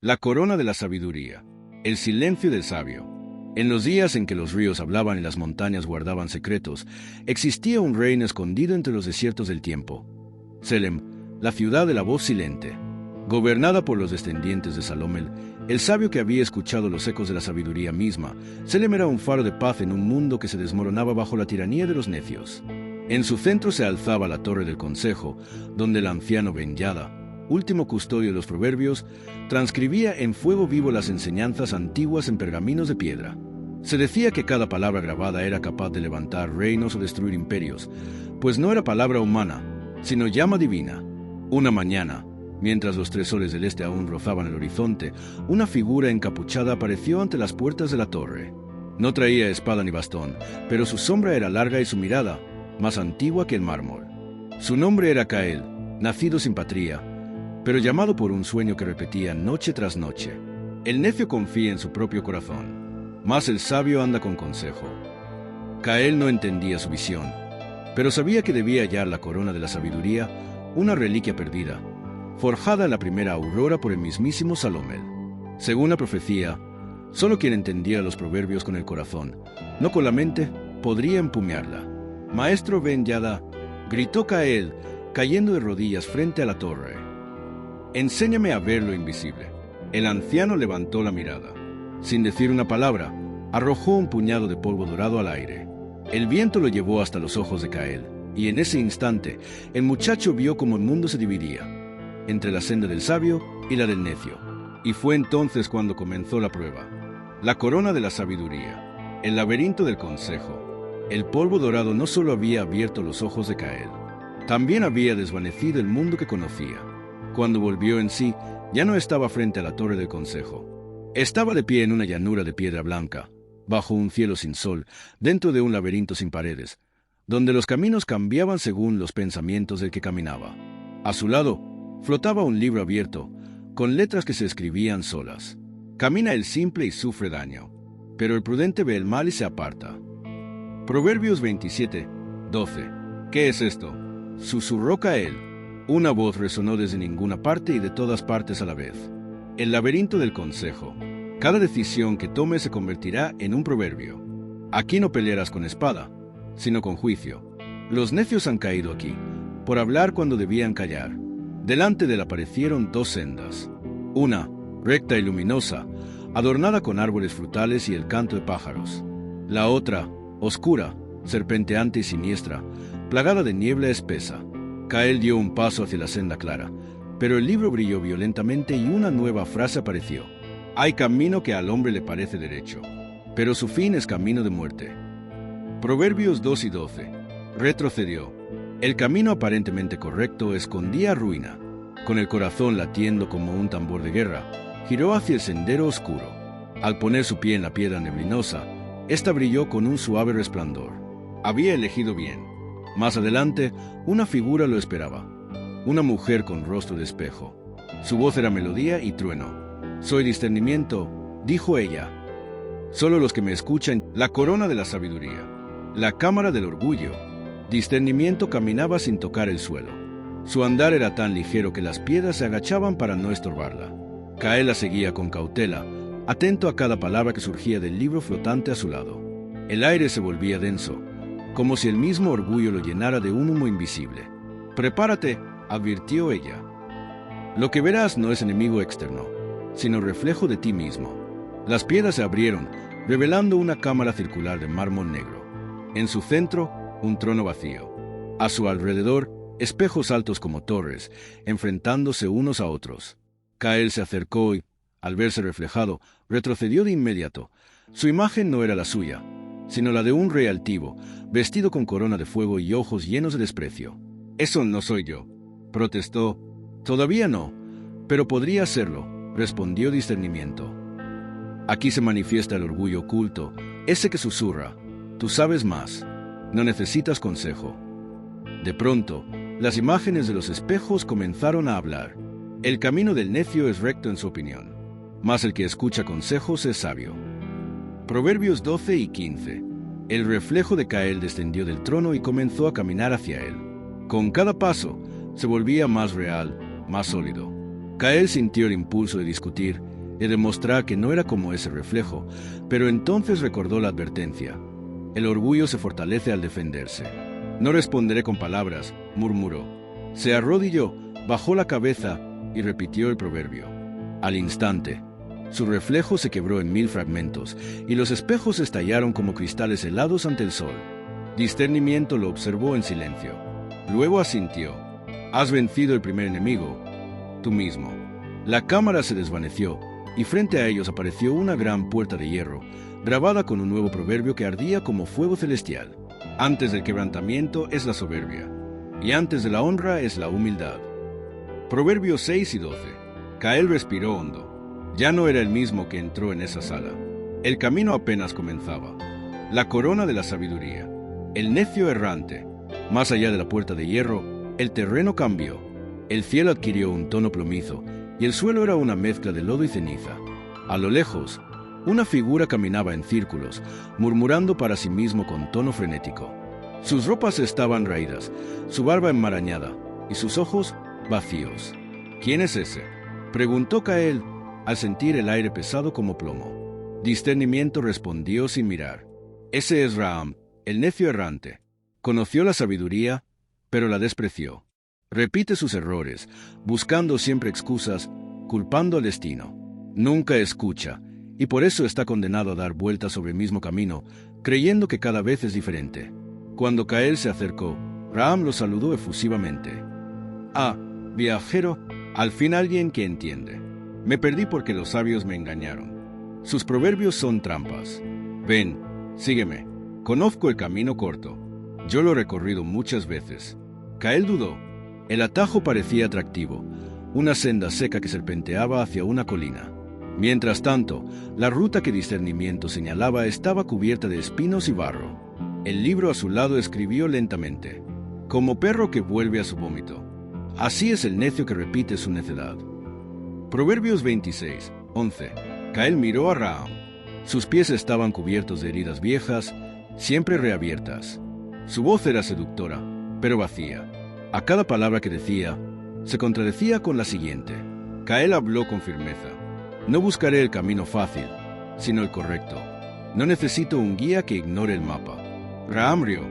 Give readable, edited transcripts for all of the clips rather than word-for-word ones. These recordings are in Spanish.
La corona de la sabiduría. El silencio del sabio. En los días en que los ríos hablaban y las montañas guardaban secretos, existía un reino escondido entre los desiertos del tiempo. Selem, la ciudad de la voz silente. Gobernada por los descendientes de Salomel, el sabio que había escuchado los ecos de la sabiduría misma, Selem era un faro de paz en un mundo que se desmoronaba bajo la tiranía de los necios. En su centro se alzaba la torre del consejo, donde el anciano Ben-Yada, último custodio de los proverbios, transcribía en fuego vivo las enseñanzas antiguas en pergaminos de piedra. Se decía que cada palabra grabada era capaz de levantar reinos o destruir imperios, pues no era palabra humana, sino llama divina. Una mañana, mientras los 3 soles del este aún rozaban el horizonte, una figura encapuchada apareció ante las puertas de la torre. No traía espada ni bastón, pero su sombra era larga y su mirada, más antigua que el mármol. Su nombre era Cael, nacido sin patria, pero llamado por un sueño que repetía noche tras noche. El necio confía en su propio corazón, mas el sabio anda con consejo. Cael no entendía su visión, pero sabía que debía hallar la corona de la sabiduría, una reliquia perdida, forjada en la primera aurora por el mismísimo Salomel. Según la profecía, solo quien entendiera los proverbios con el corazón, no con la mente, podría empuñarla. Maestro Ben-Yada, gritó Cael, cayendo de rodillas frente a la torre. Enséñame a ver lo invisible. El anciano levantó la mirada. Sin decir una palabra, arrojó un puñado de polvo dorado al aire. El viento lo llevó hasta los ojos de Cael, y en ese instante, el muchacho vio cómo el mundo se dividía, entre la senda del sabio y la del necio. Y fue entonces cuando comenzó la prueba. La corona de la sabiduría, el laberinto del consejo. El polvo dorado no solo había abierto los ojos de Cael, también había desvanecido el mundo que conocía. Cuando volvió en sí, ya no estaba frente a la torre del consejo. Estaba de pie en una llanura de piedra blanca, bajo un cielo sin sol, dentro de un laberinto sin paredes, donde los caminos cambiaban según los pensamientos del que caminaba. A su lado, flotaba un libro abierto, con letras que se escribían solas. Camina el simple y sufre daño, pero el prudente ve el mal y se aparta. Proverbios 27, 12. ¿Qué es esto? Susurró Cael. Una voz resonó desde ninguna parte y de todas partes a la vez. El laberinto del consejo. Cada decisión que tomes se convertirá en un proverbio. Aquí no pelearás con espada, sino con juicio. Los necios han caído aquí, por hablar cuando debían callar. Delante de él aparecieron 2 sendas. Una, recta y luminosa, adornada con árboles frutales y el canto de pájaros. La otra, oscura, serpenteante y siniestra, plagada de niebla espesa. Cael dio un paso hacia la senda clara, pero el libro brilló violentamente y una nueva frase apareció. Hay camino que al hombre le parece derecho, pero su fin es camino de muerte. Proverbios 2 y 12. Retrocedió. El camino aparentemente correcto escondía ruina. Con el corazón latiendo como un tambor de guerra, giró hacia el sendero oscuro. Al poner su pie en la piedra neblinosa, ésta brilló con un suave resplandor. Había elegido bien. Más adelante, una figura lo esperaba. Una mujer con rostro de espejo. Su voz era melodía y trueno. Soy discernimiento, dijo ella. Solo los que me escuchan, la corona de la sabiduría, la cámara del orgullo. Discernimiento caminaba sin tocar el suelo. Su andar era tan ligero que las piedras se agachaban para no estorbarla. Cael la seguía con cautela, atento a cada palabra que surgía del libro flotante a su lado. El aire se volvía denso, como si el mismo orgullo lo llenara de un humo invisible. Prepárate, advirtió ella. Lo que verás no es enemigo externo, sino reflejo de ti mismo. Las piedras se abrieron, revelando una cámara circular de mármol negro. En su centro, un trono vacío. A su alrededor, espejos altos como torres, enfrentándose unos a otros. Cael se acercó y, al verse reflejado, retrocedió de inmediato. Su imagen no era la suya, sino la de un rey altivo, vestido con corona de fuego y ojos llenos de desprecio. «Eso no soy yo», protestó. «Todavía no, pero podría serlo», respondió discernimiento. Aquí se manifiesta el orgullo oculto, ese que susurra. Tú sabes más, no necesitas consejo. De pronto, las imágenes de los espejos comenzaron a hablar. El camino del necio es recto en su opinión, mas el que escucha consejos es sabio. Proverbios 12 y 15. El reflejo de Cael descendió del trono y comenzó a caminar hacia él. Con cada paso, se volvía más real, más sólido. Cael sintió el impulso de discutir, Le demostrará que no era como ese reflejo, pero entonces recordó la advertencia. El orgullo se fortalece al defenderse. No responderé con palabras, murmuró. Se arrodilló, bajó la cabeza y repitió el proverbio. Al instante, su reflejo se quebró en 1000 fragmentos y los espejos estallaron como cristales helados ante el sol. Discernimiento lo observó en silencio. Luego asintió. Has vencido el primer enemigo, tú mismo. La cámara se desvaneció y frente a ellos apareció una gran puerta de hierro, grabada con un nuevo proverbio que ardía como fuego celestial. Antes del quebrantamiento es la soberbia, y antes de la honra es la humildad. Proverbios 6 y 12. Cael respiró hondo. Ya no era el mismo que entró en esa sala. El camino apenas comenzaba. La corona de la sabiduría. El necio errante. Más allá de la puerta de hierro, el terreno cambió. El cielo adquirió un tono plomizo, y el suelo era una mezcla de lodo y ceniza. A lo lejos, una figura caminaba en círculos, murmurando para sí mismo con tono frenético. Sus ropas estaban raídas, su barba enmarañada, y sus ojos vacíos. ¿Quién es ese?, preguntó Cael, al sentir el aire pesado como plomo. Discernimiento respondió sin mirar. Ese es Raham, el necio errante. Conoció la sabiduría, pero la despreció. Repite sus errores, buscando siempre excusas, culpando al destino. Nunca escucha, y por eso está condenado a dar vueltas sobre el mismo camino, creyendo que cada vez es diferente. Cuando Cael se acercó, Raham lo saludó efusivamente. «Ah, viajero, al fin alguien que entiende. Me perdí porque los sabios me engañaron. Sus proverbios son trampas. Ven, sígueme. Conozco el camino corto. Yo lo he recorrido muchas veces». Cael dudó. El atajo parecía atractivo, una senda seca que serpenteaba hacia una colina. Mientras tanto, la ruta que Discernimiento señalaba estaba cubierta de espinos y barro. El libro a su lado escribió lentamente: «Como perro que vuelve a su vómito. Así es el necio que repite su necedad». Proverbios 26, 11. Cael miró a Raham. Sus pies estaban cubiertos de heridas viejas, siempre reabiertas. Su voz era seductora, pero vacía. A cada palabra que decía, se contradecía con la siguiente. Cael habló con firmeza. «No buscaré el camino fácil, sino el correcto. No necesito un guía que ignore el mapa». Raham rió.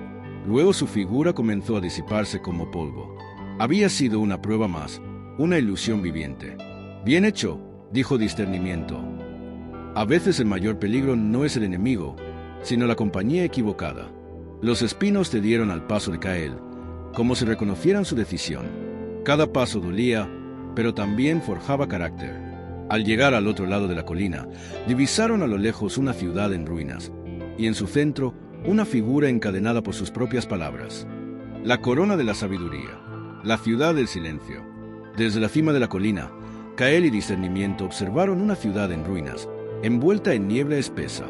Luego su figura comenzó a disiparse como polvo. Había sido una prueba más, una ilusión viviente. «Bien hecho», dijo Discernimiento. «A veces el mayor peligro no es el enemigo, sino la compañía equivocada». Los espinos cedieron al paso de Cael, como si reconocieran su decisión. Cada paso dolía, pero también forjaba carácter. Al llegar al otro lado de la colina, divisaron a lo lejos una ciudad en ruinas, y en su centro, una figura encadenada por sus propias palabras. La corona de la sabiduría, la ciudad del silencio. Desde la cima de la colina, Cael y Discernimiento observaron una ciudad en ruinas, envuelta en niebla espesa.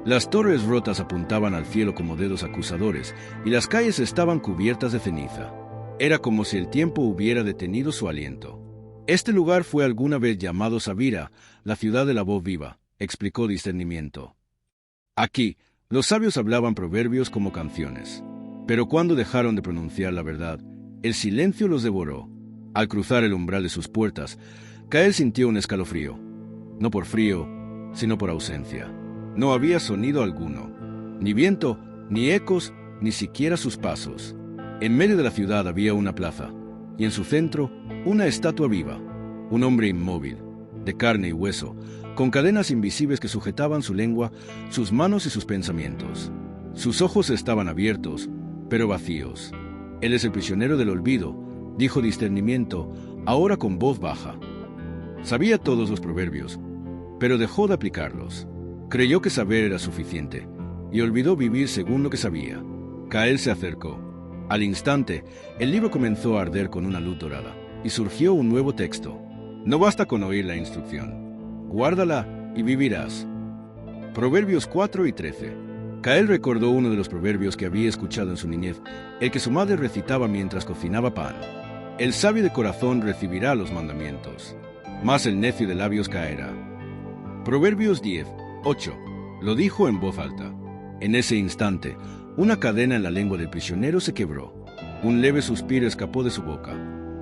Las torres rotas apuntaban al cielo como dedos acusadores, y las calles estaban cubiertas de ceniza. Era como si el tiempo hubiera detenido su aliento. «Este lugar fue alguna vez llamado Sabira, la ciudad de la voz viva», explicó Discernimiento. «Aquí, los sabios hablaban proverbios como canciones. Pero cuando dejaron de pronunciar la verdad, el silencio los devoró. Al cruzar el umbral de sus puertas, Cael sintió un escalofrío. No por frío, sino por ausencia. No había sonido alguno, ni viento, ni ecos, ni siquiera sus pasos. En medio de la ciudad había una plaza, y en su centro una estatua viva, un hombre inmóvil, de carne y hueso, con cadenas invisibles que sujetaban su lengua, sus manos y sus pensamientos. Sus ojos estaban abiertos, pero vacíos. «Él es el prisionero del olvido», dijo Discernimiento, ahora con voz baja. Sabía todos los proverbios, pero dejó de aplicarlos. Creyó que saber era suficiente, y olvidó vivir según lo que sabía. Cael se acercó. Al instante, el libro comenzó a arder con una luz dorada, y surgió un nuevo texto. «No basta con oír la instrucción. Guárdala y vivirás». Proverbios 4 y 13. Cael recordó uno de los proverbios que había escuchado en su niñez, el que su madre recitaba mientras cocinaba pan. «El sabio de corazón recibirá los mandamientos, mas el necio de labios caerá». Proverbios 10, 8. Lo dijo en voz alta. En ese instante, una cadena en la lengua del prisionero se quebró. Un leve suspiro escapó de su boca.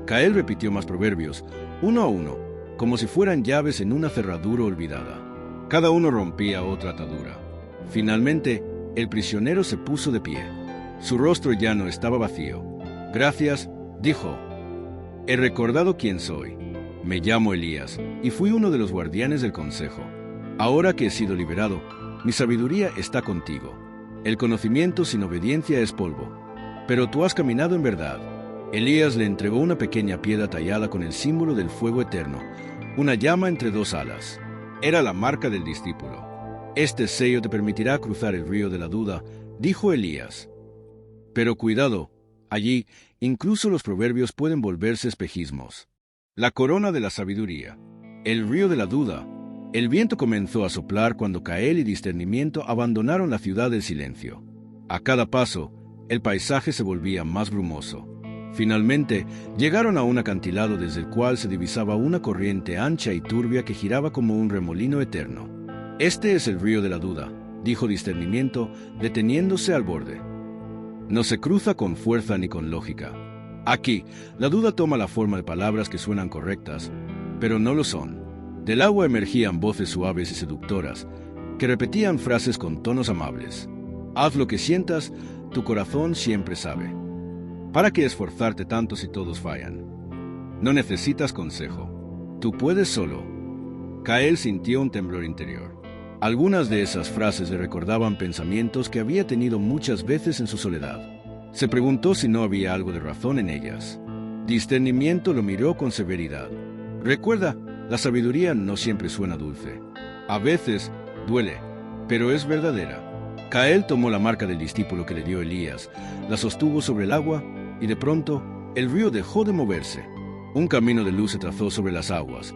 Cael repitió más proverbios, uno a uno, como si fueran llaves en una cerradura olvidada. Cada uno rompía otra atadura. Finalmente, el prisionero se puso de pie. Su rostro ya no estaba vacío. «Gracias», dijo. «He recordado quién soy. Me llamo Elías, y fui uno de los guardianes del consejo. Ahora que he sido liberado, mi sabiduría está contigo. El conocimiento sin obediencia es polvo. Pero tú has caminado en verdad». Elías le entregó una pequeña piedra tallada con el símbolo del fuego eterno, una llama entre dos alas. Era la marca del discípulo. «Este sello te permitirá cruzar el río de la duda», dijo Elías. Pero cuidado, allí incluso los proverbios pueden volverse espejismos. La corona de la sabiduría, el río de la duda. El viento comenzó a soplar cuando Cael y discernimiento abandonaron la ciudad del silencio. A cada paso, el paisaje se volvía más brumoso. Finalmente, llegaron a un acantilado desde el cual se divisaba una corriente ancha y turbia que giraba como un remolino eterno. «Este es el río de la duda», dijo discernimiento, deteniéndose al borde. «No se cruza con fuerza ni con lógica. Aquí, la duda toma la forma de palabras que suenan correctas, pero no lo son». Del agua emergían voces suaves y seductoras, que repetían frases con tonos amables. «Haz lo que sientas, tu corazón siempre sabe». ¿Para qué esforzarte tanto si todos fallan? No necesitas consejo. Tú puedes solo. Cael sintió un temblor interior. Algunas de esas frases le recordaban pensamientos que había tenido muchas veces en su soledad. Se preguntó si no había algo de razón en ellas. Discernimiento lo miró con severidad. Recuerda, la sabiduría no siempre suena dulce. A veces duele, pero es verdadera. Cael tomó la marca del discípulo que le dio Elías, la sostuvo sobre el agua y de pronto el río dejó de moverse. Un camino de luz se trazó sobre las aguas,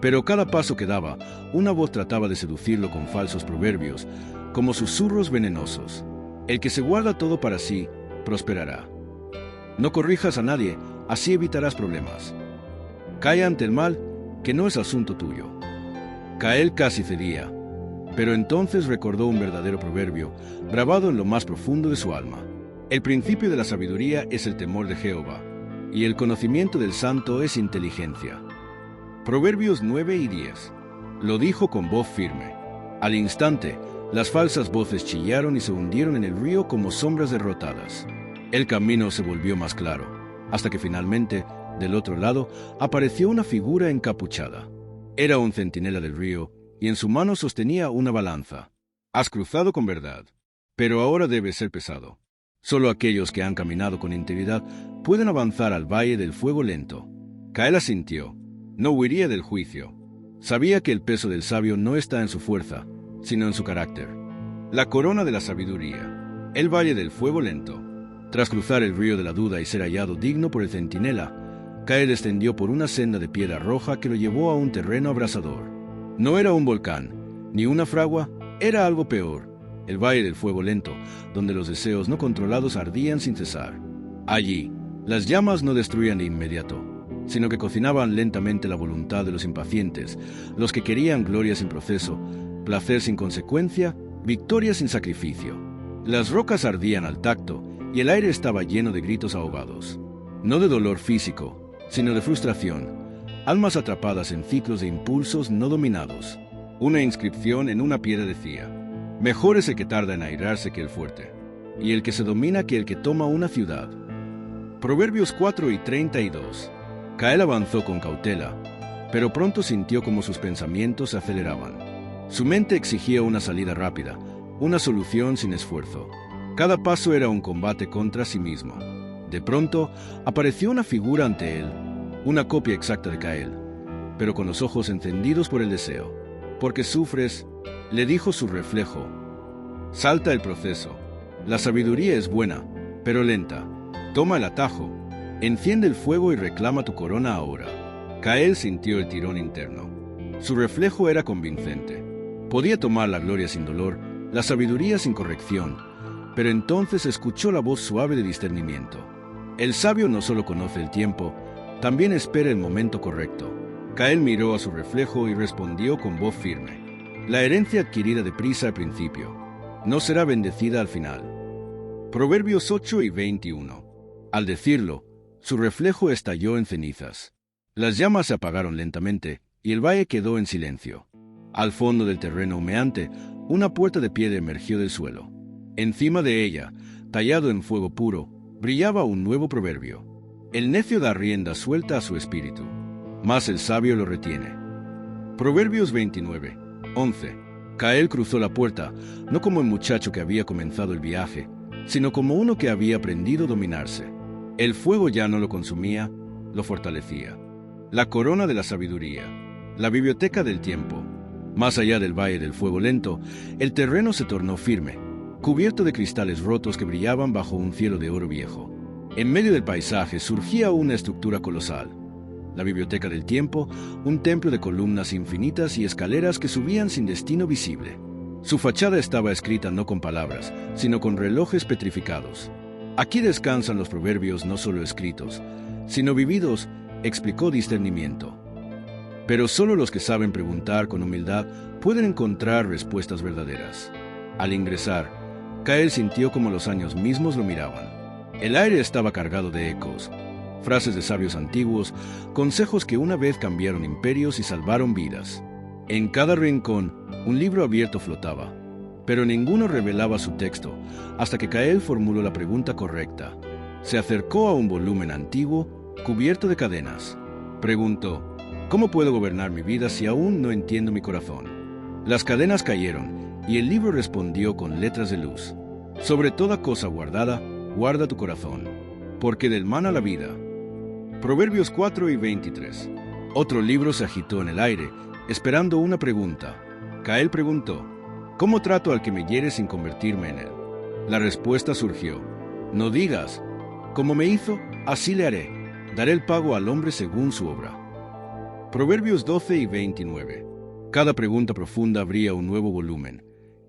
pero cada paso que daba, una voz trataba de seducirlo con falsos proverbios, como susurros venenosos. El que se guarda todo para sí, prosperará. No corrijas a nadie, así evitarás problemas. Calla ante el mal, que no es asunto tuyo. Cael casi cedía, pero entonces recordó un verdadero proverbio, grabado en lo más profundo de su alma. El principio de la sabiduría es el temor de Jehová, y el conocimiento del santo es inteligencia. Proverbios 9 y 10. Lo dijo con voz firme. Al instante, las falsas voces chillaron y se hundieron en el río como sombras derrotadas. El camino se volvió más claro, hasta que finalmente, del otro lado, apareció una figura encapuchada. Era un centinela del río, y en su mano sostenía una balanza. «Has cruzado con verdad, pero ahora debes ser pesado. Solo aquellos que han caminado con integridad pueden avanzar al valle del fuego lento». Cael asintió. No huiría del juicio. Sabía que el peso del sabio no está en su fuerza, sino en su carácter. La corona de la sabiduría, el valle del fuego lento. Tras cruzar el río de la duda y ser hallado digno por el centinela, Cael descendió por una senda de piedra roja que lo llevó a un terreno abrasador. No era un volcán, ni una fragua, era algo peor, el valle del fuego lento, donde los deseos no controlados ardían sin cesar. Allí, las llamas no destruían de inmediato, sino que cocinaban lentamente la voluntad de los impacientes, los que querían gloria sin proceso, placer sin consecuencia, victoria sin sacrificio. Las rocas ardían al tacto, y el aire estaba lleno de gritos ahogados. No de dolor físico, sino de frustración, almas atrapadas en ciclos de impulsos no dominados. Una inscripción en una piedra decía: «Mejor es el que tarda en airarse que el fuerte, y el que se domina que el que toma una ciudad». Proverbios 4 y 32. Cael avanzó con cautela, pero pronto sintió como sus pensamientos se aceleraban. Su mente exigía una salida rápida, una solución sin esfuerzo. Cada paso era un combate contra sí mismo. De pronto, apareció una figura ante él, una copia exacta de Cael, pero con los ojos encendidos por el deseo. «¿Por qué sufres?», le dijo su reflejo. «Salta el proceso. La sabiduría es buena, pero lenta. Toma el atajo. Enciende el fuego y reclama tu corona ahora». Cael sintió el tirón interno. Su reflejo era convincente. Podía tomar la gloria sin dolor, la sabiduría sin corrección, pero entonces escuchó la voz suave de discernimiento. El sabio no solo conoce el tiempo, también espera el momento correcto. Cael miró a su reflejo y respondió con voz firme: «La herencia adquirida deprisa al principio no será bendecida al final». Proverbios 8 y 21. Al decirlo, su reflejo estalló en cenizas. Las llamas se apagaron lentamente y el valle quedó en silencio. Al fondo del terreno humeante, una puerta de piedra emergió del suelo. Encima de ella, tallado en fuego puro, brillaba un nuevo proverbio. El necio da rienda suelta a su espíritu, mas el sabio lo retiene. Proverbios 29, 11. Cael cruzó la puerta, no como el muchacho que había comenzado el viaje, sino como uno que había aprendido a dominarse. El fuego ya no lo consumía, lo fortalecía. La corona de la sabiduría, la biblioteca del tiempo. Más allá del valle del fuego lento, el terreno se tornó firme, cubierto de cristales rotos que brillaban bajo un cielo de oro viejo. En medio del paisaje surgía una estructura colosal. La biblioteca del tiempo, un templo de columnas infinitas y escaleras que subían sin destino visible. Su fachada estaba escrita no con palabras, sino con relojes petrificados. Aquí descansan los proverbios no solo escritos, sino vividos, explicó discernimiento. Pero solo los que saben preguntar con humildad pueden encontrar respuestas verdaderas. Al ingresar, Cael sintió como los años mismos lo miraban. El aire estaba cargado de ecos, frases de sabios antiguos, consejos que una vez cambiaron imperios y salvaron vidas. En cada rincón, un libro abierto flotaba, pero ninguno revelaba su texto, hasta que Cael formuló la pregunta correcta. Se acercó a un volumen antiguo, cubierto de cadenas. Preguntó: ¿cómo puedo gobernar mi vida si aún no entiendo mi corazón? Las cadenas cayeron, y el libro respondió con letras de luz. Sobre toda cosa guardada, guarda tu corazón, porque del mana la vida. Proverbios 4 y 23. Otro libro se agitó en el aire, esperando una pregunta. Cael preguntó: ¿cómo trato al que me hiere sin convertirme en él? La respuesta surgió: no digas, como me hizo, así le haré. Daré el pago al hombre según su obra. Proverbios 12 y 29. Cada pregunta profunda abría un nuevo volumen,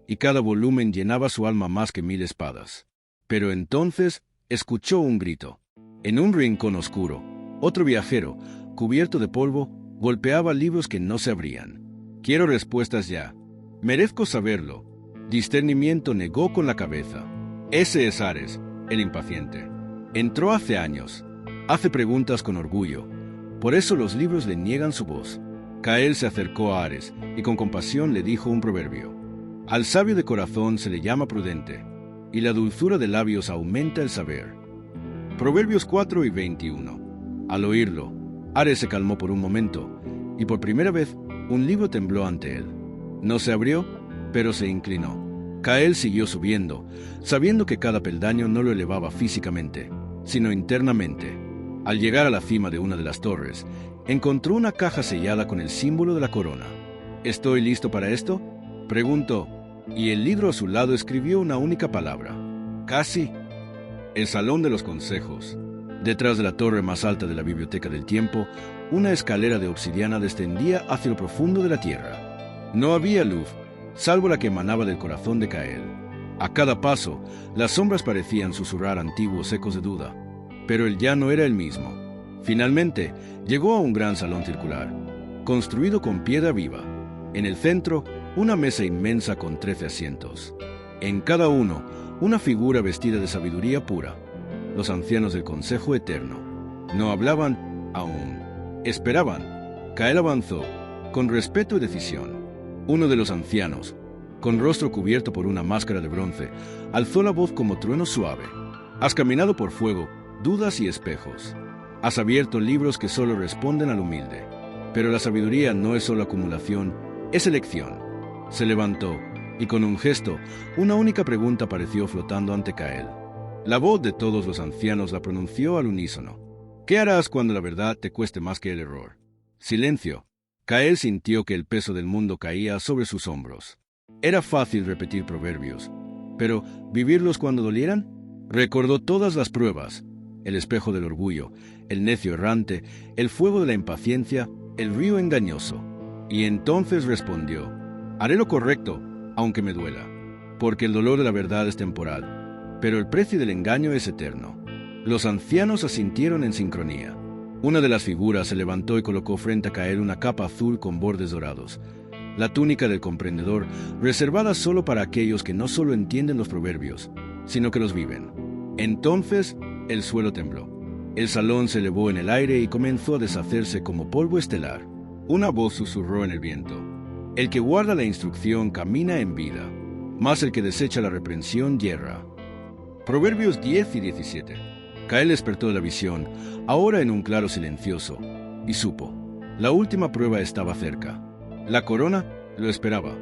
y cada volumen llenaba su alma más que 1000 espadas. Pero entonces escuchó un grito. En un rincón oscuro, otro viajero, cubierto de polvo, golpeaba libros que no se abrían. Quiero respuestas ya. Merezco saberlo. Discernimiento negó con la cabeza. Ese es Ares, el impaciente. Entró hace años. Hace preguntas con orgullo. Por eso los libros le niegan su voz. Cael se acercó a Ares y con compasión le dijo un proverbio. Al sabio de corazón se le llama prudente, y la dulzura de labios aumenta el saber. Proverbios 4 y 21. Al oírlo, Ares se calmó por un momento, y por primera vez un libro tembló ante él. No se abrió, pero se inclinó. Cael siguió subiendo, sabiendo que cada peldaño no lo elevaba físicamente, sino internamente. Al llegar a la cima de una de las torres, encontró una caja sellada con el símbolo de la corona. ¿Estoy listo para esto?, preguntó, y el libro a su lado escribió una única palabra: casi. El salón de los consejos. Detrás de la torre más alta de la biblioteca del tiempo, una escalera de obsidiana descendía hacia lo profundo de la tierra. No había luz, salvo la que emanaba del corazón de Cael. A cada paso, las sombras parecían susurrar antiguos ecos de duda, pero él ya no era el mismo. Finalmente, llegó a un gran salón circular, construido con piedra viva. En el centro, una mesa inmensa con 13 asientos. En cada uno, una figura vestida de sabiduría pura. Los ancianos del Consejo Eterno. No hablaban aún. Esperaban. Cael avanzó, con respeto y decisión. Uno de los ancianos, con rostro cubierto por una máscara de bronce, alzó la voz como trueno suave. Has caminado por fuego, dudas y espejos. Has abierto libros que solo responden al humilde. Pero la sabiduría no es solo acumulación, es elección. Se levantó, y con un gesto, una única pregunta apareció flotando ante Cael. La voz de todos los ancianos la pronunció al unísono. ¿Qué harás cuando la verdad te cueste más que el error? Silencio. Cael sintió que el peso del mundo caía sobre sus hombros. Era fácil repetir proverbios, pero ¿vivirlos cuando dolieran? Recordó todas las pruebas: el espejo del orgullo, el necio errante, el fuego de la impaciencia, el río engañoso. Y entonces respondió: haré lo correcto, aunque me duela, porque el dolor de la verdad es temporal, pero el precio del engaño es eterno. Los ancianos asintieron en sincronía. Una de las figuras se levantó y colocó frente a Cael una capa azul con bordes dorados, la túnica del comprendedor, reservada solo para aquellos que no solo entienden los proverbios, sino que los viven. Entonces, el suelo tembló. El salón se elevó en el aire y comenzó a deshacerse como polvo estelar. Una voz susurró en el viento: el que guarda la instrucción camina en vida, mas el que desecha la reprensión yerra. Proverbios 10 y 17. Cael despertó de la visión, ahora en un claro silencioso, y supo: la última prueba estaba cerca. La corona lo esperaba.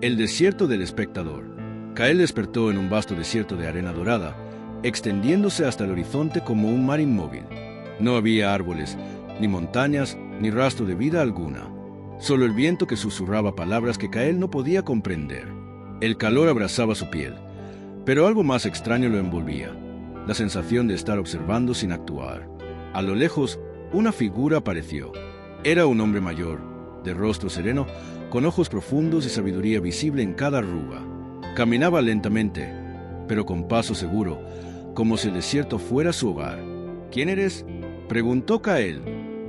El desierto del espectador. Cael despertó en un vasto desierto de arena dorada, extendiéndose hasta el horizonte como un mar inmóvil. No había árboles, ni montañas, ni rastro de vida alguna. Solo el viento que susurraba palabras que Cael no podía comprender. El calor abrazaba su piel, pero algo más extraño lo envolvía: la sensación de estar observando sin actuar. A lo lejos, una figura apareció. Era un hombre mayor, de rostro sereno, con ojos profundos y sabiduría visible en cada arruga. Caminaba lentamente, pero con paso seguro, como si el desierto fuera su hogar. ¿Quién eres?, preguntó Cael.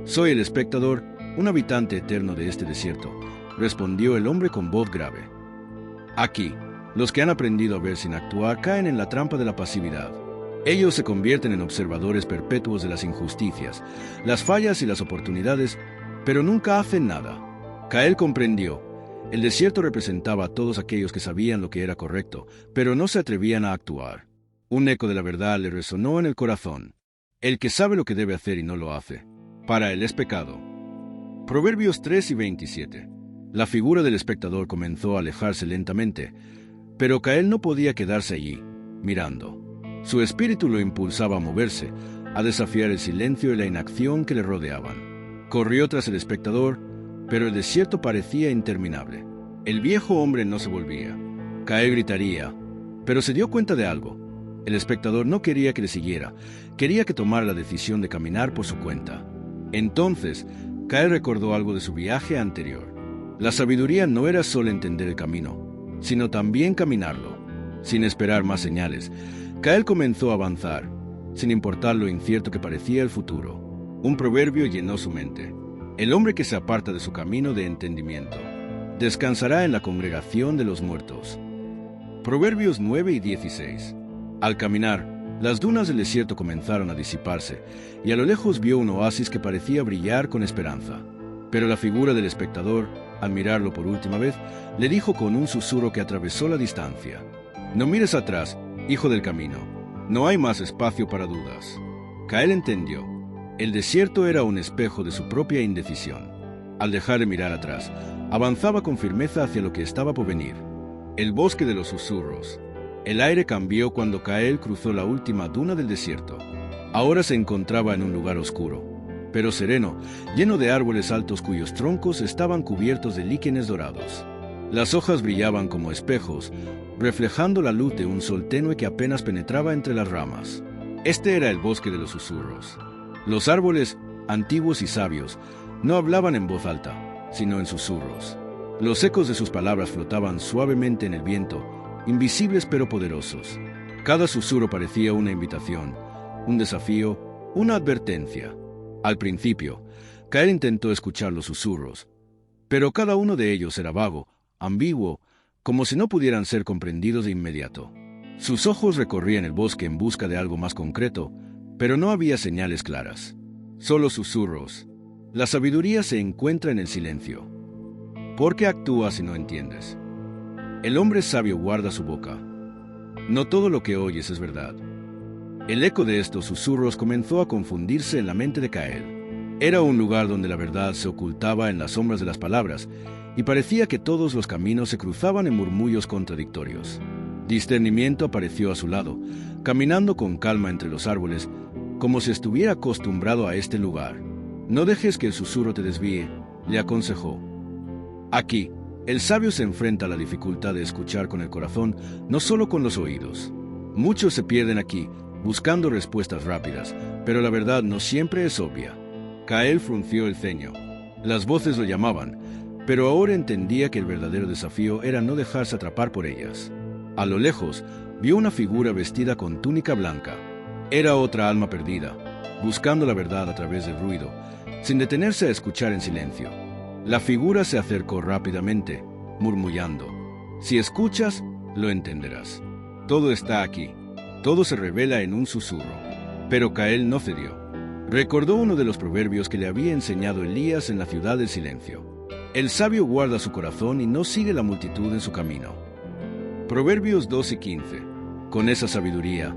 Soy el espectador, un habitante eterno de este desierto, respondió el hombre con voz grave. Aquí, los que han aprendido a ver sin actuar caen en la trampa de la pasividad. Ellos se convierten en observadores perpetuos de las injusticias, las fallas y las oportunidades, pero nunca hacen nada. Cael comprendió. El desierto representaba a todos aquellos que sabían lo que era correcto, pero no se atrevían a actuar. Un eco de la verdad le resonó en el corazón: el que sabe lo que debe hacer y no lo hace, para él es pecado. Proverbios 3 y 27. La figura del espectador comenzó a alejarse lentamente, pero Cael no podía quedarse allí, mirando. Su espíritu lo impulsaba a moverse, a desafiar el silencio y la inacción que le rodeaban. Corrió tras el espectador, pero el desierto parecía interminable. El viejo hombre no se volvía. Cael gritaría, pero se dio cuenta de algo. El espectador no quería que le siguiera, quería que tomara la decisión de caminar por su cuenta. Entonces, Cael recordó algo de su viaje anterior. La sabiduría no era solo entender el camino, sino también caminarlo. Sin esperar más señales, Cael comenzó a avanzar, sin importar lo incierto que parecía el futuro. Un proverbio llenó su mente: el hombre que se aparta de su camino de entendimiento descansará en la congregación de los muertos. Proverbios 9 y 16. Al caminar, las dunas del desierto comenzaron a disiparse, y a lo lejos vio un oasis que parecía brillar con esperanza. Pero la figura del espectador, al mirarlo por última vez, le dijo con un susurro que atravesó la distancia: no mires atrás, hijo del camino, no hay más espacio para dudas. Cael entendió. El desierto era un espejo de su propia indecisión. Al dejar de mirar atrás, avanzaba con firmeza hacia lo que estaba por venir. El bosque de los susurros. El aire cambió cuando Cael cruzó la última duna del desierto. Ahora se encontraba en un lugar oscuro, pero sereno, lleno de árboles altos cuyos troncos estaban cubiertos de líquenes dorados. Las hojas brillaban como espejos, reflejando la luz de un sol tenue que apenas penetraba entre las ramas. Este era el bosque de los susurros. Los árboles, antiguos y sabios, no hablaban en voz alta, sino en susurros. Los ecos de sus palabras flotaban suavemente en el viento, invisibles pero poderosos. Cada susurro parecía una invitación, un desafío, una advertencia. Al principio, Cael intentó escuchar los susurros, pero cada uno de ellos era vago, ambiguo, como si no pudieran ser comprendidos de inmediato. Sus ojos recorrían el bosque en busca de algo más concreto, pero no había señales claras. Solo susurros. La sabiduría se encuentra en el silencio. ¿Por qué actúas si no entiendes? El hombre sabio guarda su boca. No todo lo que oyes es verdad. El eco de estos susurros comenzó a confundirse en la mente de Cael. Era un lugar donde la verdad se ocultaba en las sombras de las palabras, y parecía que todos los caminos se cruzaban en murmullos contradictorios. Discernimiento apareció a su lado, caminando con calma entre los árboles, como si estuviera acostumbrado a este lugar. No dejes que el susurro te desvíe, le aconsejó. Aquí, el sabio se enfrenta a la dificultad de escuchar con el corazón, no solo con los oídos. Muchos se pierden aquí, buscando respuestas rápidas, pero la verdad no siempre es obvia. Cael frunció el ceño. Las voces lo llamaban, pero ahora entendía que el verdadero desafío era no dejarse atrapar por ellas. A lo lejos, vio una figura vestida con túnica blanca. Era otra alma perdida, buscando la verdad a través del ruido, sin detenerse a escuchar en silencio. La figura se acercó rápidamente, murmullando: si escuchas, lo entenderás. Todo está aquí. Todo se revela en un susurro. Pero Cael no cedió. Recordó uno de los proverbios que le había enseñado Elías en la ciudad del silencio. El sabio guarda su corazón y no sigue la multitud en su camino. Proverbios 2:15. Con esa sabiduría,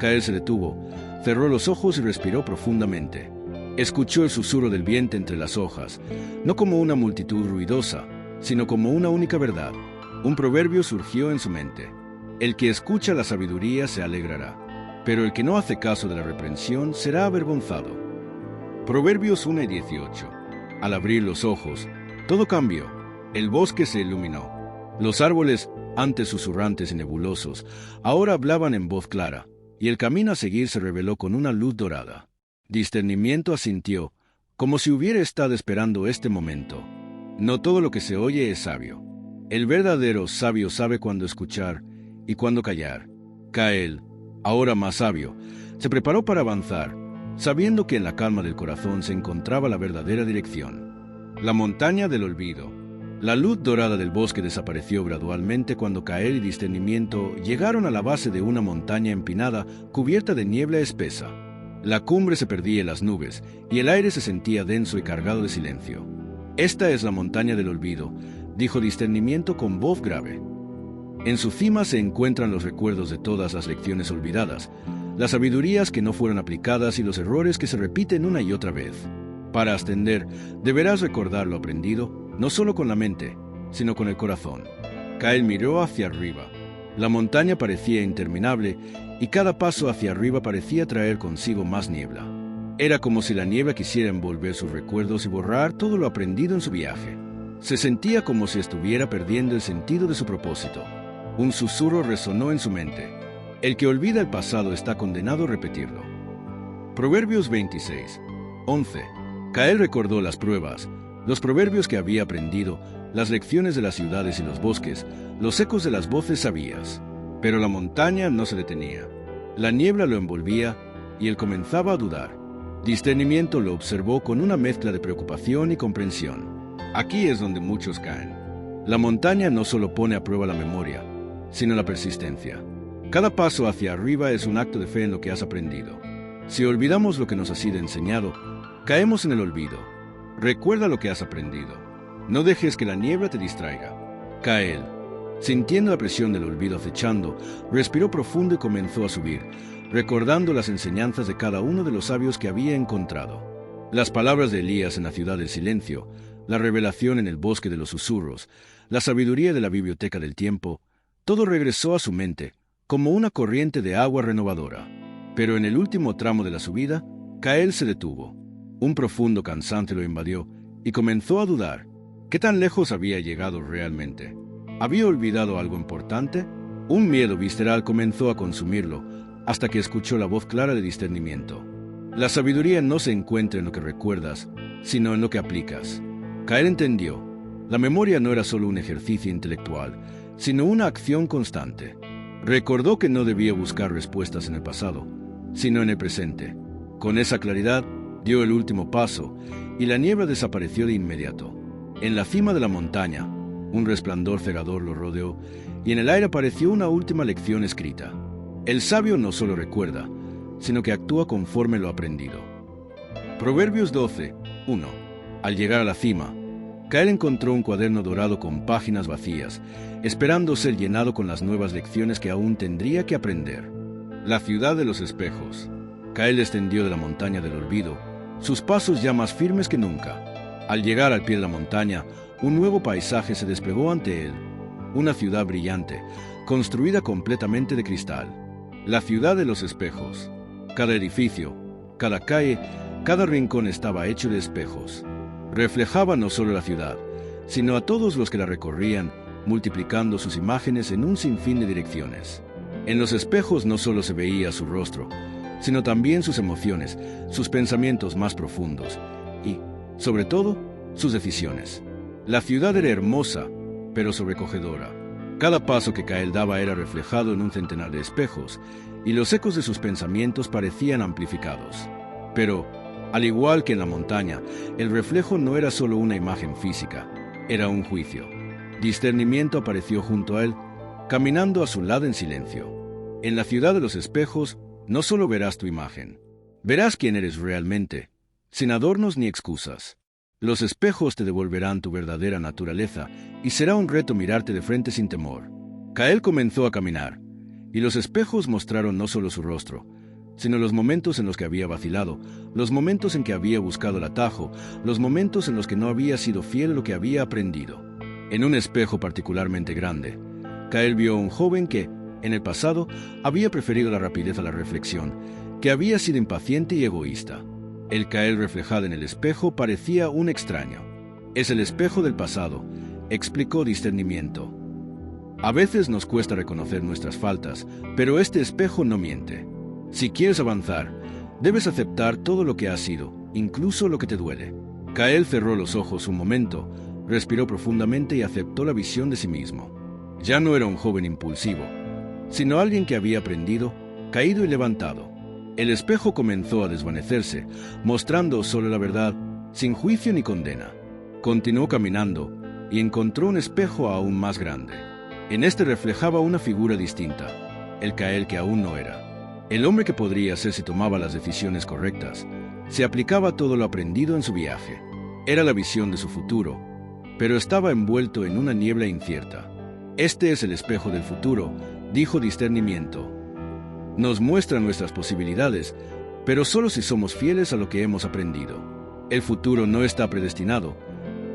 Cael se detuvo, cerró los ojos y respiró profundamente. Escuchó el susurro del viento entre las hojas, no como una multitud ruidosa, sino como una única verdad. Un proverbio surgió en su mente. El que escucha la sabiduría se alegrará, pero el que no hace caso de la reprensión será avergonzado. Proverbios 1:18. Al abrir los ojos, todo cambió. El bosque se iluminó. Los árboles, antes susurrantes y nebulosos, ahora hablaban en voz clara, y el camino a seguir se reveló con una luz dorada. Discernimiento asintió, como si hubiera estado esperando este momento. No todo lo que se oye es sabio. El verdadero sabio sabe cuándo escuchar y cuándo callar. Cael, ahora más sabio, se preparó para avanzar, sabiendo que en la calma del corazón se encontraba la verdadera dirección. La montaña del olvido. La luz dorada del bosque desapareció gradualmente cuando Cael y Discernimiento llegaron a la base de una montaña empinada cubierta de niebla espesa. La cumbre se perdía en las nubes y el aire se sentía denso y cargado de silencio. «Esta es la montaña del olvido», dijo Discernimiento con voz grave. En su cima se encuentran los recuerdos de todas las lecciones olvidadas, las sabidurías que no fueron aplicadas y los errores que se repiten una y otra vez. Para ascender, deberás recordar lo aprendido, no solo con la mente, sino con el corazón. Cael miró hacia arriba. La montaña parecía interminable y cada paso hacia arriba parecía traer consigo más niebla. Era como si la niebla quisiera envolver sus recuerdos y borrar todo lo aprendido en su viaje. Se sentía como si estuviera perdiendo el sentido de su propósito. Un susurro resonó en su mente. El que olvida el pasado está condenado a repetirlo. Proverbios 26:11. Cael recordó las pruebas, los proverbios que había aprendido, las lecciones de las ciudades y los bosques, los ecos de las voces sabias. Pero la montaña no se detenía. La niebla lo envolvía y él comenzaba a dudar. Discernimiento lo observó con una mezcla de preocupación y comprensión. Aquí es donde muchos caen. La montaña no solo pone a prueba la memoria, sino la persistencia. Cada paso hacia arriba es un acto de fe en lo que has aprendido. Si olvidamos lo que nos ha sido enseñado, caemos en el olvido. Recuerda lo que has aprendido. No dejes que la niebla te distraiga. Cael, sintiendo la presión del olvido acechando, respiró profundo y comenzó a subir, recordando las enseñanzas de cada uno de los sabios que había encontrado. Las palabras de Elías en la ciudad del silencio, la revelación en el bosque de los susurros, la sabiduría de la biblioteca del tiempo, todo regresó a su mente, como una corriente de agua renovadora. Pero en el último tramo de la subida, Cael se detuvo. Un profundo cansancio lo invadió y comenzó a dudar. ¿Qué tan lejos había llegado realmente? ¿Había olvidado algo importante? Un miedo visceral comenzó a consumirlo, hasta que escuchó la voz clara de Discernimiento. La sabiduría no se encuentra en lo que recuerdas, sino en lo que aplicas. Cael entendió. La memoria no era solo un ejercicio intelectual, sino una acción constante. Recordó que no debía buscar respuestas en el pasado, sino en el presente. Con esa claridad, dio el último paso, y la niebla desapareció de inmediato. En la cima de la montaña, un resplandor cegador lo rodeó, y en el aire apareció una última lección escrita. El sabio no solo recuerda, sino que actúa conforme lo aprendido. Proverbios 12:1. Al llegar a la cima, Cael encontró un cuaderno dorado con páginas vacías, esperando ser llenado con las nuevas lecciones que aún tendría que aprender. La ciudad de los espejos. Cael descendió de la montaña del olvido, sus pasos ya más firmes que nunca. Al llegar al pie de la montaña, un nuevo paisaje se desplegó ante él. Una ciudad brillante, construida completamente de cristal. La ciudad de los espejos. Cada edificio, cada calle, cada rincón estaba hecho de espejos. Reflejaba no solo la ciudad, sino a todos los que la recorrían, multiplicando sus imágenes en un sinfín de direcciones. En los espejos no solo se veía su rostro, sino también sus emociones, sus pensamientos más profundos y, sobre todo, sus decisiones. La ciudad era hermosa, pero sobrecogedora. Cada paso que Cael daba era reflejado en un centenar de espejos, y los ecos de sus pensamientos parecían amplificados. Pero, al igual que en la montaña, el reflejo no era solo una imagen física, era un juicio. Discernimiento apareció junto a él, caminando a su lado en silencio. En la ciudad de los espejos, no solo verás tu imagen, Verás quién eres realmente, sin adornos ni excusas. Los espejos te devolverán tu verdadera naturaleza y será un reto mirarte de frente sin temor. Kael comenzó a caminar, y los espejos mostraron no solo su rostro, sino los momentos en los que había vacilado, los momentos en que había buscado el atajo, los momentos en los que no había sido fiel a lo que había aprendido. En un espejo particularmente grande, Kael vio a un joven que, en el pasado, había preferido la rapidez a la reflexión, que había sido impaciente y egoísta. El Kael reflejado en el espejo parecía un extraño. Es el espejo del pasado, explicó Discernimiento. A veces nos cuesta reconocer nuestras faltas, pero este espejo no miente. Si quieres avanzar, debes aceptar todo lo que has sido, incluso lo que te duele. Kael cerró los ojos un momento, respiró profundamente y aceptó la visión de sí mismo. Ya no era un joven impulsivo, sino alguien que había aprendido, caído y levantado. El espejo comenzó a desvanecerse, mostrando solo la verdad, sin juicio ni condena. Continuó caminando y encontró un espejo aún más grande. En este reflejaba una figura distinta, el Kael que aún no era. El hombre que podría ser si tomaba las decisiones correctas. Se aplicaba todo lo aprendido en su viaje. Era la visión de su futuro, pero estaba envuelto en una niebla incierta. Este es el espejo del futuro, dijo Discernimiento. Nos muestra nuestras posibilidades, pero solo si somos fieles a lo que hemos aprendido. El futuro no está predestinado,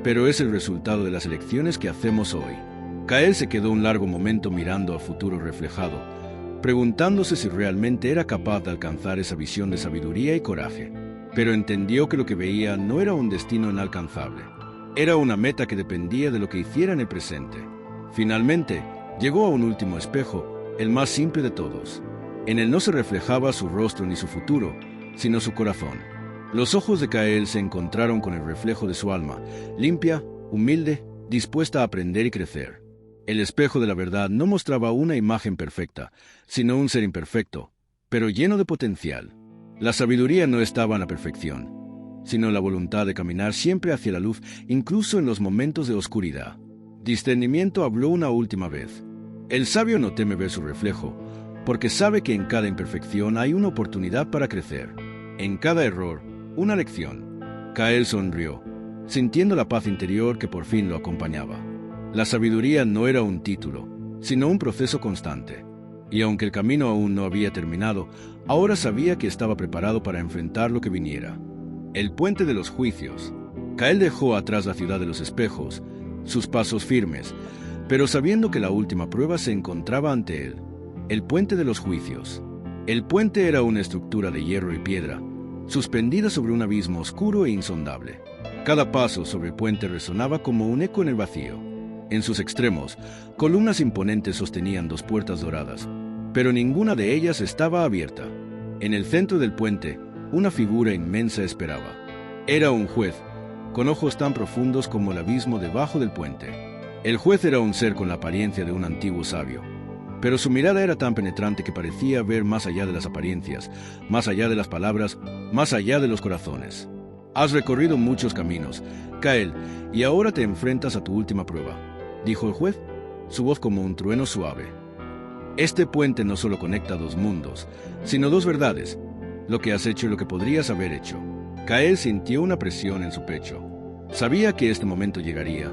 pero es el resultado de las elecciones que hacemos hoy. Kael se quedó un largo momento mirando al futuro reflejado, preguntándose si realmente era capaz de alcanzar esa visión de sabiduría y coraje. Pero entendió que lo que veía no era un destino inalcanzable. Era una meta que dependía de lo que hiciera en el presente. Finalmente, llegó a un último espejo, el más simple de todos. En él no se reflejaba su rostro ni su futuro, sino su corazón. Los ojos de Kael se encontraron con el reflejo de su alma, limpia, humilde, dispuesta a aprender y crecer. El espejo de la verdad no mostraba una imagen perfecta, sino un ser imperfecto, pero lleno de potencial. La sabiduría no estaba en la perfección, sino en la voluntad de caminar siempre hacia la luz, incluso en los momentos de oscuridad. Discernimiento habló una última vez. El sabio no teme ver su reflejo, porque sabe que en cada imperfección hay una oportunidad para crecer. En cada error, una lección. Kael sonrió, sintiendo la paz interior que por fin lo acompañaba. La sabiduría no era un título, sino un proceso constante. Y aunque el camino aún no había terminado, ahora sabía que estaba preparado para enfrentar lo que viniera. El puente de los juicios. Kael dejó atrás la ciudad de los espejos, sus pasos firmes, pero sabiendo que la última prueba se encontraba ante él. El puente de los juicios. El puente era una estructura de hierro y piedra, suspendida sobre un abismo oscuro e insondable. Cada paso sobre el puente resonaba como un eco en el vacío. En sus extremos, columnas imponentes sostenían dos puertas doradas, pero ninguna de ellas estaba abierta. En el centro del puente, una figura inmensa esperaba. Era un juez, con ojos tan profundos como el abismo debajo del puente. El juez era un ser con la apariencia de un antiguo sabio, pero su mirada era tan penetrante que parecía ver más allá de las apariencias, más allá de las palabras, más allá de los corazones. Has recorrido muchos caminos, Kael, y ahora te enfrentas a tu última prueba, dijo el juez, su voz como un trueno suave. Este puente no solo conecta dos mundos, sino dos verdades, lo que has hecho y lo que podrías haber hecho. Kael sintió una presión en su pecho. Sabía que este momento llegaría,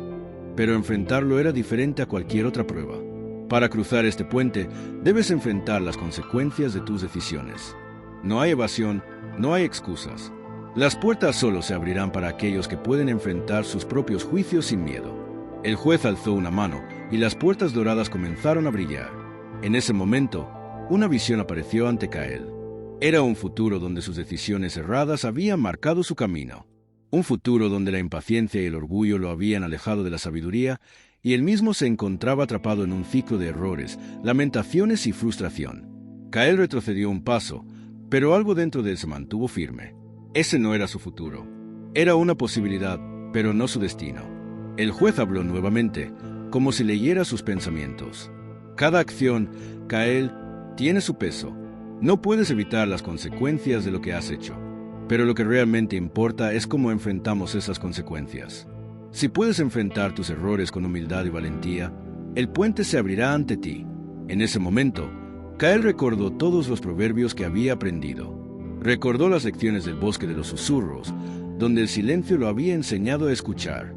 pero enfrentarlo era diferente a cualquier otra prueba. Para cruzar este puente, debes enfrentar las consecuencias de tus decisiones. No hay evasión, no hay excusas. Las puertas solo se abrirán para aquellos que pueden enfrentar sus propios juicios sin miedo. El juez alzó una mano y las puertas doradas comenzaron a brillar. En ese momento, una visión apareció ante Kael. Era un futuro donde sus decisiones erradas habían marcado su camino. Un futuro donde la impaciencia y el orgullo lo habían alejado de la sabiduría y él mismo se encontraba atrapado en un ciclo de errores, lamentaciones y frustración. Kael retrocedió un paso, pero algo dentro de él se mantuvo firme. Ese no era su futuro. Era una posibilidad, pero no su destino. El juez habló nuevamente, como si leyera sus pensamientos. Cada acción, Kael, tiene su peso. No puedes evitar las consecuencias de lo que has hecho, pero lo que realmente importa es cómo enfrentamos esas consecuencias. Si puedes enfrentar tus errores con humildad y valentía, el puente se abrirá ante ti. En ese momento, Kael recordó todos los proverbios que había aprendido. Recordó las lecciones del bosque de los susurros, donde el silencio lo había enseñado a escuchar.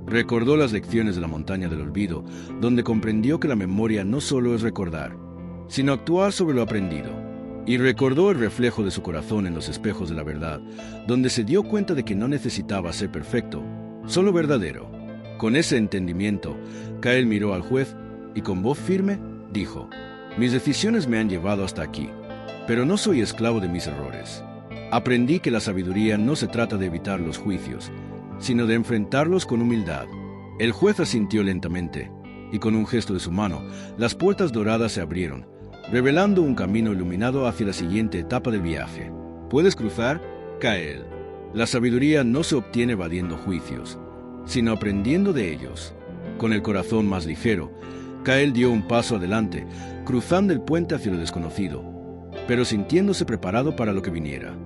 Recordó las lecciones de la montaña del olvido, donde comprendió que la memoria no solo es recordar, sino actuar sobre lo aprendido. Y recordó el reflejo de su corazón en los espejos de la verdad, donde se dio cuenta de que no necesitaba ser perfecto, solo verdadero. Con ese entendimiento, Kael miró al juez y con voz firme dijo: «Mis decisiones me han llevado hasta aquí, pero no soy esclavo de mis errores. Aprendí que la sabiduría no se trata de evitar los juicios, sino de enfrentarlos con humildad». El juez asintió lentamente, y con un gesto de su mano, las puertas doradas se abrieron, revelando un camino iluminado hacia la siguiente etapa del viaje. «¿Puedes cruzar, Kael? La sabiduría no se obtiene evadiendo juicios, sino aprendiendo de ellos». Con el corazón más ligero, Kael dio un paso adelante, cruzando el puente hacia lo desconocido, pero sintiéndose preparado para lo que viniera.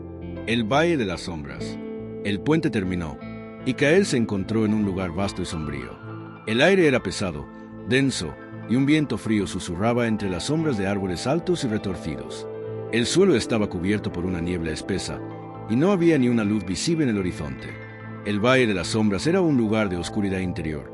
El Valle de las Sombras. El puente terminó, y Kael se encontró en un lugar vasto y sombrío. El aire era pesado, denso, y un viento frío susurraba entre las sombras de árboles altos y retorcidos. El suelo estaba cubierto por una niebla espesa, y no había ni una luz visible en el horizonte. El Valle de las Sombras era un lugar de oscuridad interior,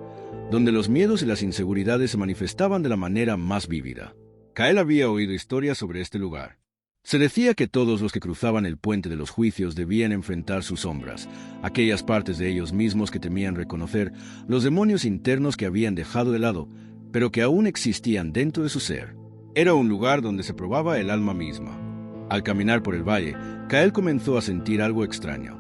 donde los miedos y las inseguridades se manifestaban de la manera más vívida. Kael había oído historias sobre este lugar. Se decía que todos los que cruzaban el puente de los juicios debían enfrentar sus sombras, aquellas partes de ellos mismos que temían reconocer, los demonios internos que habían dejado de lado, pero que aún existían dentro de su ser. Era un lugar donde se probaba el alma misma. Al caminar por el valle, Kael comenzó a sentir algo extraño.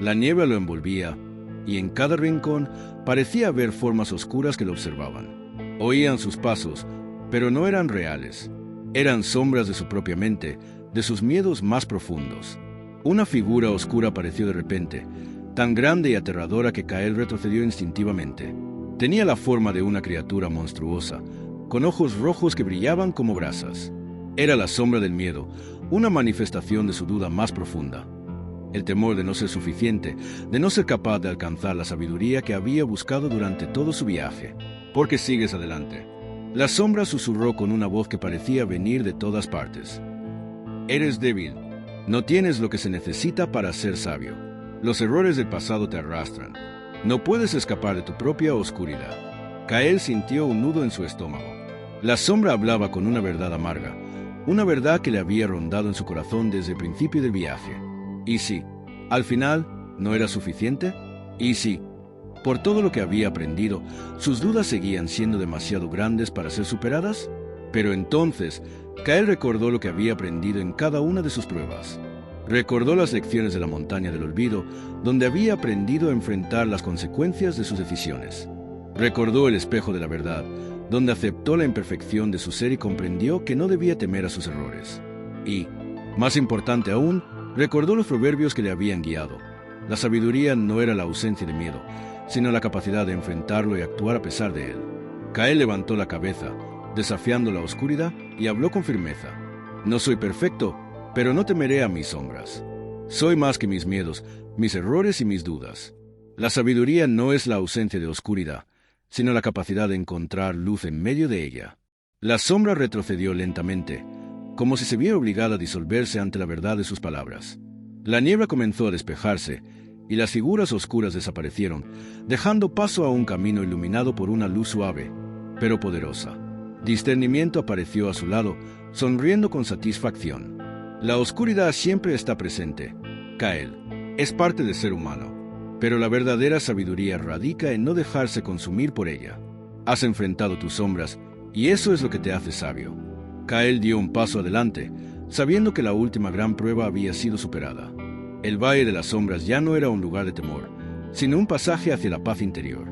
La niebla lo envolvía, y en cada rincón parecía haber formas oscuras que lo observaban. Oían sus pasos, pero no eran reales. Eran sombras de su propia mente, de sus miedos más profundos. Una figura oscura apareció de repente, tan grande y aterradora que Kael retrocedió instintivamente. Tenía la forma de una criatura monstruosa, con ojos rojos que brillaban como brasas. Era la sombra del miedo, una manifestación de su duda más profunda. El temor de no ser suficiente, de no ser capaz de alcanzar la sabiduría que había buscado durante todo su viaje. «¿Por qué sigues adelante?». La sombra susurró con una voz que parecía venir de todas partes. «Eres débil. No tienes lo que se necesita para ser sabio. Los errores del pasado te arrastran. No puedes escapar de tu propia oscuridad». Kael sintió un nudo en su estómago. La sombra hablaba con una verdad amarga, una verdad que le había rondado en su corazón desde el principio del viaje. ¿Y si, al final, no era suficiente? ¿Y si, por todo lo que había aprendido, sus dudas seguían siendo demasiado grandes para ser superadas? Pero entonces, Kael recordó lo que había aprendido en cada una de sus pruebas. Recordó las lecciones de la montaña del olvido, donde había aprendido a enfrentar las consecuencias de sus decisiones. Recordó el espejo de la verdad, donde aceptó la imperfección de su ser y comprendió que no debía temer a sus errores. Y, más importante aún, recordó los proverbios que le habían guiado. La sabiduría no era la ausencia de miedo, sino la capacidad de enfrentarlo y actuar a pesar de él. Kael levantó la cabeza, desafiando la oscuridad, y habló con firmeza. «No soy perfecto, pero no temeré a mis sombras. Soy más que mis miedos, mis errores y mis dudas. La sabiduría no es la ausencia de oscuridad, sino la capacidad de encontrar luz en medio de ella». La sombra retrocedió lentamente, como si se viera obligada a disolverse ante la verdad de sus palabras. La niebla comenzó a despejarse, y las figuras oscuras desaparecieron, dejando paso a un camino iluminado por una luz suave, pero poderosa. Discernimiento apareció a su lado, sonriendo con satisfacción. «La oscuridad siempre está presente, Kael. Es parte del ser humano, pero la verdadera sabiduría radica en no dejarse consumir por ella. Has enfrentado tus sombras, y eso es lo que te hace sabio». Kael dio un paso adelante, sabiendo que la última gran prueba había sido superada. El Valle de las Sombras ya no era un lugar de temor, sino un pasaje hacia la paz interior.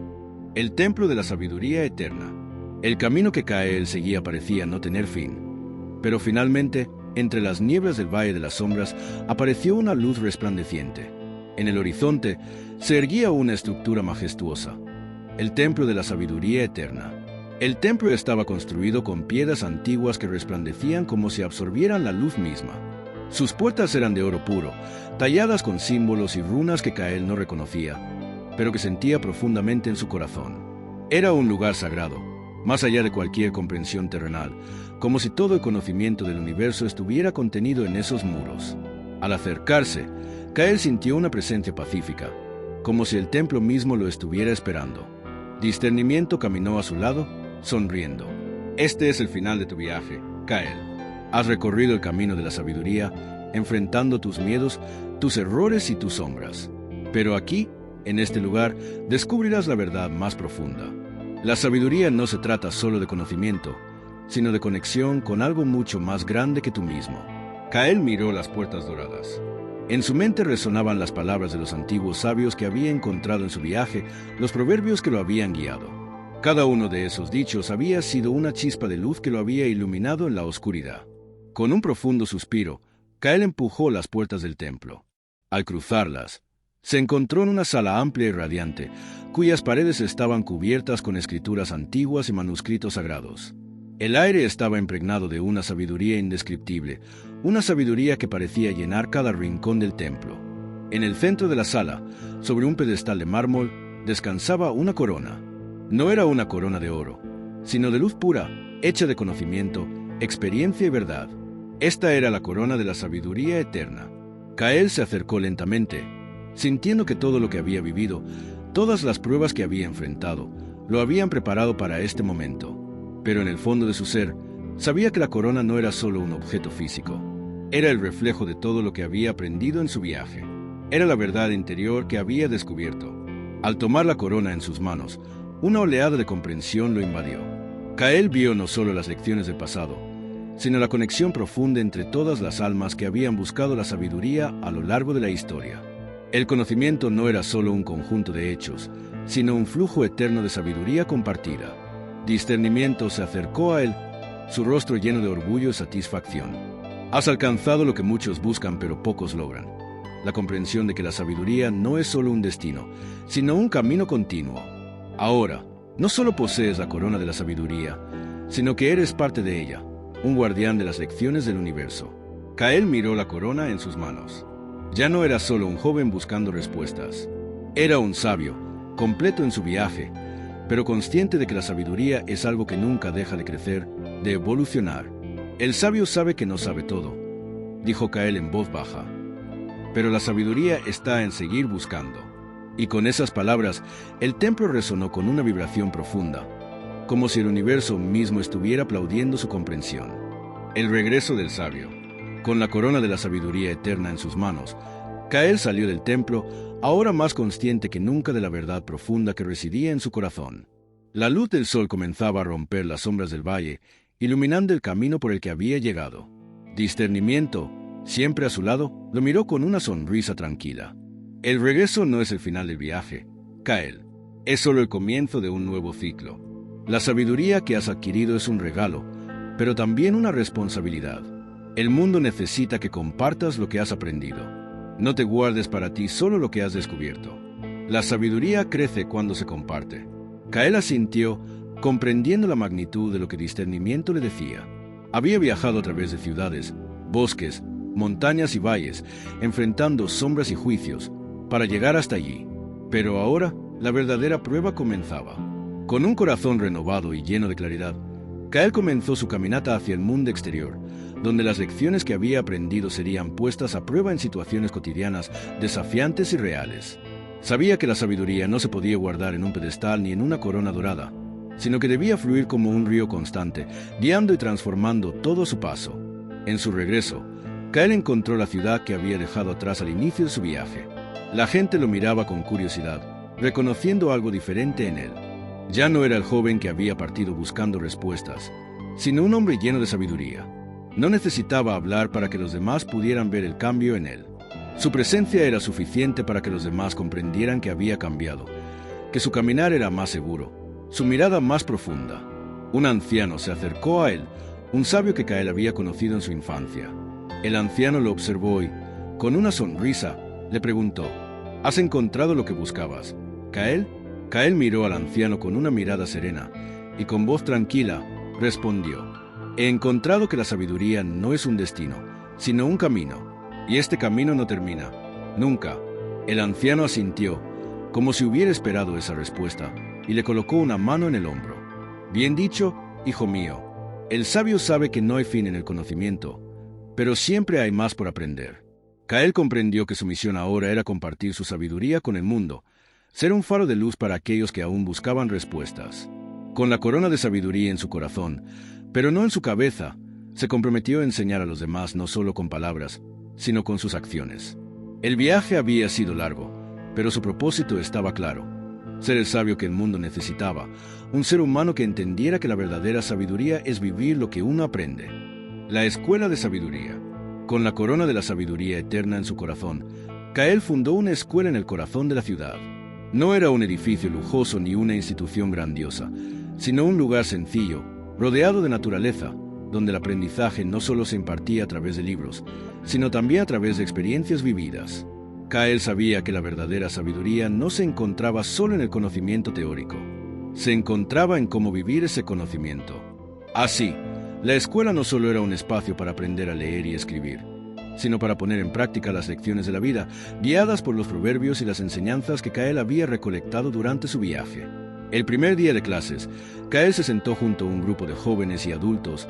El templo de la sabiduría eterna. El camino que Kael seguía parecía no tener fin. Pero finalmente, entre las nieblas del Valle de las Sombras, apareció una luz resplandeciente. En el horizonte se erguía una estructura majestuosa, el templo de la sabiduría eterna. El templo estaba construido con piedras antiguas que resplandecían como si absorbieran la luz misma. Sus puertas eran de oro puro, talladas con símbolos y runas que Kael no reconocía, pero que sentía profundamente en su corazón. Era un lugar sagrado, más allá de cualquier comprensión terrenal, como si todo el conocimiento del universo estuviera contenido en esos muros. Al acercarse, Kael sintió una presencia pacífica, como si el templo mismo lo estuviera esperando. Discernimiento caminó a su lado, sonriendo. Este es el final de tu viaje, Kael. Has recorrido el camino de la sabiduría, enfrentando tus miedos, tus errores y tus sombras. Pero aquí, en este lugar, descubrirás la verdad más profunda. La sabiduría no se trata solo de conocimiento, sino de conexión con algo mucho más grande que tú mismo. Kael miró las puertas doradas. En su mente resonaban las palabras de los antiguos sabios que había encontrado en su viaje, los proverbios que lo habían guiado. Cada uno de esos dichos había sido una chispa de luz que lo había iluminado en la oscuridad. Con un profundo suspiro, Kael empujó las puertas del templo. Al cruzarlas, se encontró en una sala amplia y radiante, cuyas paredes estaban cubiertas con escrituras antiguas y manuscritos sagrados. El aire estaba impregnado de una sabiduría indescriptible, una sabiduría que parecía llenar cada rincón del templo. En el centro de la sala, sobre un pedestal de mármol, descansaba una corona. No era una corona de oro, sino de luz pura, hecha de conocimiento, experiencia y verdad. Esta era la corona de la sabiduría eterna. Kael se acercó lentamente, sintiendo que todo lo que había vivido, todas las pruebas que había enfrentado, lo habían preparado para este momento. Pero en el fondo de su ser, sabía que la corona no era solo un objeto físico. Era el reflejo de todo lo que había aprendido en su viaje. Era la verdad interior que había descubierto. Al tomar la corona en sus manos, una oleada de comprensión lo invadió. Kael vio no solo las lecciones del pasado, sino la conexión profunda entre todas las almas que habían buscado la sabiduría a lo largo de la historia. El conocimiento no era solo un conjunto de hechos, sino un flujo eterno de sabiduría compartida. Discernimiento se acercó a él, su rostro lleno de orgullo y satisfacción. Has alcanzado lo que muchos buscan pero pocos logran. La comprensión de que la sabiduría no es solo un destino, sino un camino continuo. Ahora, no solo posees la corona de la sabiduría, sino que eres parte de ella, un guardián de las lecciones del universo. Kael miró la corona en sus manos. Ya no era solo un joven buscando respuestas. Era un sabio, completo en su viaje, pero consciente de que la sabiduría es algo que nunca deja de crecer, de evolucionar. El sabio sabe que no sabe todo, dijo Kael en voz baja, pero la sabiduría está en seguir buscando. Y con esas palabras, el templo resonó con una vibración profunda, como si el universo mismo estuviera aplaudiendo su comprensión. El regreso del sabio. Con la corona de la sabiduría eterna en sus manos, Kael salió del templo, ahora más consciente que nunca de la verdad profunda que residía en su corazón. La luz del sol comenzaba a romper las sombras del valle, iluminando el camino por el que había llegado. Discernimiento, siempre a su lado, lo miró con una sonrisa tranquila. El regreso no es el final del viaje, Kael. Es solo el comienzo de un nuevo ciclo. La sabiduría que has adquirido es un regalo, pero también una responsabilidad. El mundo necesita que compartas lo que has aprendido. No te guardes para ti solo lo que has descubierto. La sabiduría crece cuando se comparte. Kael asintió, comprendiendo la magnitud de lo que discernimiento le decía. Había viajado a través de ciudades, bosques, montañas y valles, enfrentando sombras y juicios, para llegar hasta allí. Pero ahora, la verdadera prueba comenzaba. Con un corazón renovado y lleno de claridad, Kael comenzó su caminata hacia el mundo exterior, donde las lecciones que había aprendido serían puestas a prueba en situaciones cotidianas, desafiantes y reales. Sabía que la sabiduría no se podía guardar en un pedestal ni en una corona dorada, sino que debía fluir como un río constante, guiando y transformando todo a su paso. En su regreso, Kael encontró la ciudad que había dejado atrás al inicio de su viaje. La gente lo miraba con curiosidad, reconociendo algo diferente en él. Ya no era el joven que había partido buscando respuestas, sino un hombre lleno de sabiduría. No necesitaba hablar para que los demás pudieran ver el cambio en él. Su presencia era suficiente para que los demás comprendieran que había cambiado, que su caminar era más seguro, su mirada más profunda. Un anciano se acercó a él, un sabio que Kael había conocido en su infancia. El anciano lo observó y, con una sonrisa, le preguntó: ¿Has encontrado lo que buscabas, Kael? Kael miró al anciano con una mirada serena y con voz tranquila respondió: He encontrado que la sabiduría no es un destino, sino un camino, y este camino no termina, nunca. El anciano asintió, como si hubiera esperado esa respuesta, y le colocó una mano en el hombro. Bien dicho, hijo mío. El sabio sabe que no hay fin en el conocimiento, pero siempre hay más por aprender. Kael comprendió que su misión ahora era compartir su sabiduría con el mundo, ser un faro de luz para aquellos que aún buscaban respuestas. Con la corona de sabiduría en su corazón, pero no en su cabeza, se comprometió a enseñar a los demás no solo con palabras, sino con sus acciones. El viaje había sido largo, pero su propósito estaba claro: ser el sabio que el mundo necesitaba, un ser humano que entendiera que la verdadera sabiduría es vivir lo que uno aprende. La Escuela de Sabiduría. Con la corona de la sabiduría eterna en su corazón, Kael fundó una escuela en el corazón de la ciudad. No era un edificio lujoso ni una institución grandiosa, sino un lugar sencillo, rodeado de naturaleza, donde el aprendizaje no solo se impartía a través de libros, sino también a través de experiencias vividas. Kael sabía que la verdadera sabiduría no se encontraba solo en el conocimiento teórico, se encontraba en cómo vivir ese conocimiento. Así, la escuela no solo era un espacio para aprender a leer y escribir, sino para poner en práctica las lecciones de la vida, guiadas por los proverbios y las enseñanzas que Kael había recolectado durante su viaje. El primer día de clases, Kael se sentó junto a un grupo de jóvenes y adultos,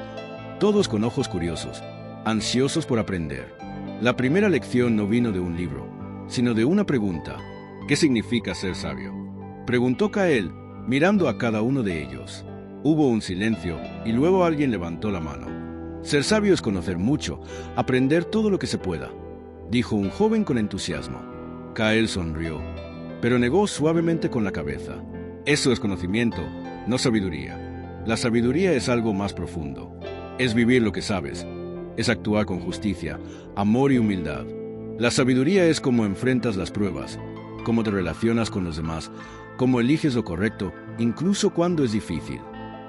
todos con ojos curiosos, ansiosos por aprender. La primera lección no vino de un libro, sino de una pregunta: ¿qué significa ser sabio?, preguntó Kael, mirando a cada uno de ellos. Hubo un silencio y luego alguien levantó la mano. Ser sabio es conocer mucho, aprender todo lo que se pueda, dijo un joven con entusiasmo. Kael sonrió, pero negó suavemente con la cabeza. Eso es conocimiento, no sabiduría. La sabiduría es algo más profundo. Es vivir lo que sabes. Es actuar con justicia, amor y humildad. La sabiduría es cómo enfrentas las pruebas, cómo te relacionas con los demás, cómo eliges lo correcto, incluso cuando es difícil.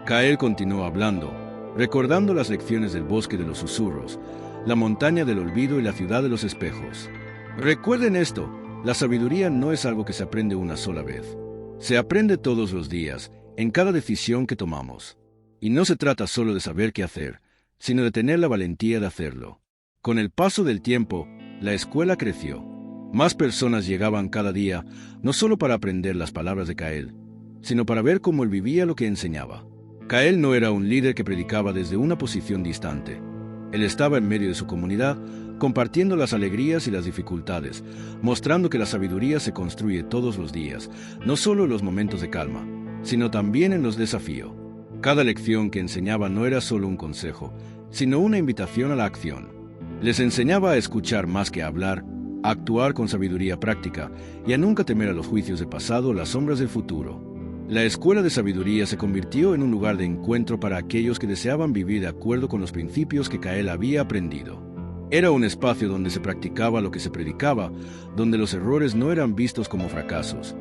Kael continuó hablando, recordando las lecciones del bosque de los susurros, la montaña del olvido y la ciudad de los espejos. Recuerden esto: la sabiduría no es algo que se aprende una sola vez. Se aprende todos los días, en cada decisión que tomamos. Y no se trata solo de saber qué hacer, sino de tener la valentía de hacerlo. Con el paso del tiempo, la escuela creció. Más personas llegaban cada día, no solo para aprender las palabras de Kael, sino para ver cómo él vivía lo que enseñaba. Kael no era un líder que predicaba desde una posición distante. Él estaba en medio de su comunidad, compartiendo las alegrías y las dificultades, mostrando que la sabiduría se construye todos los días, no solo en los momentos de calma, sino también en los desafíos. Cada lección que enseñaba no era solo un consejo, sino una invitación a la acción. Les enseñaba a escuchar más que a hablar, a actuar con sabiduría práctica y a nunca temer a los juicios del pasado o las sombras del futuro. La escuela de sabiduría se convirtió en un lugar de encuentro para aquellos que deseaban vivir de acuerdo con los principios que Kael había aprendido. Era un espacio donde se practicaba lo que se predicaba, donde los errores no eran vistos como fracasos,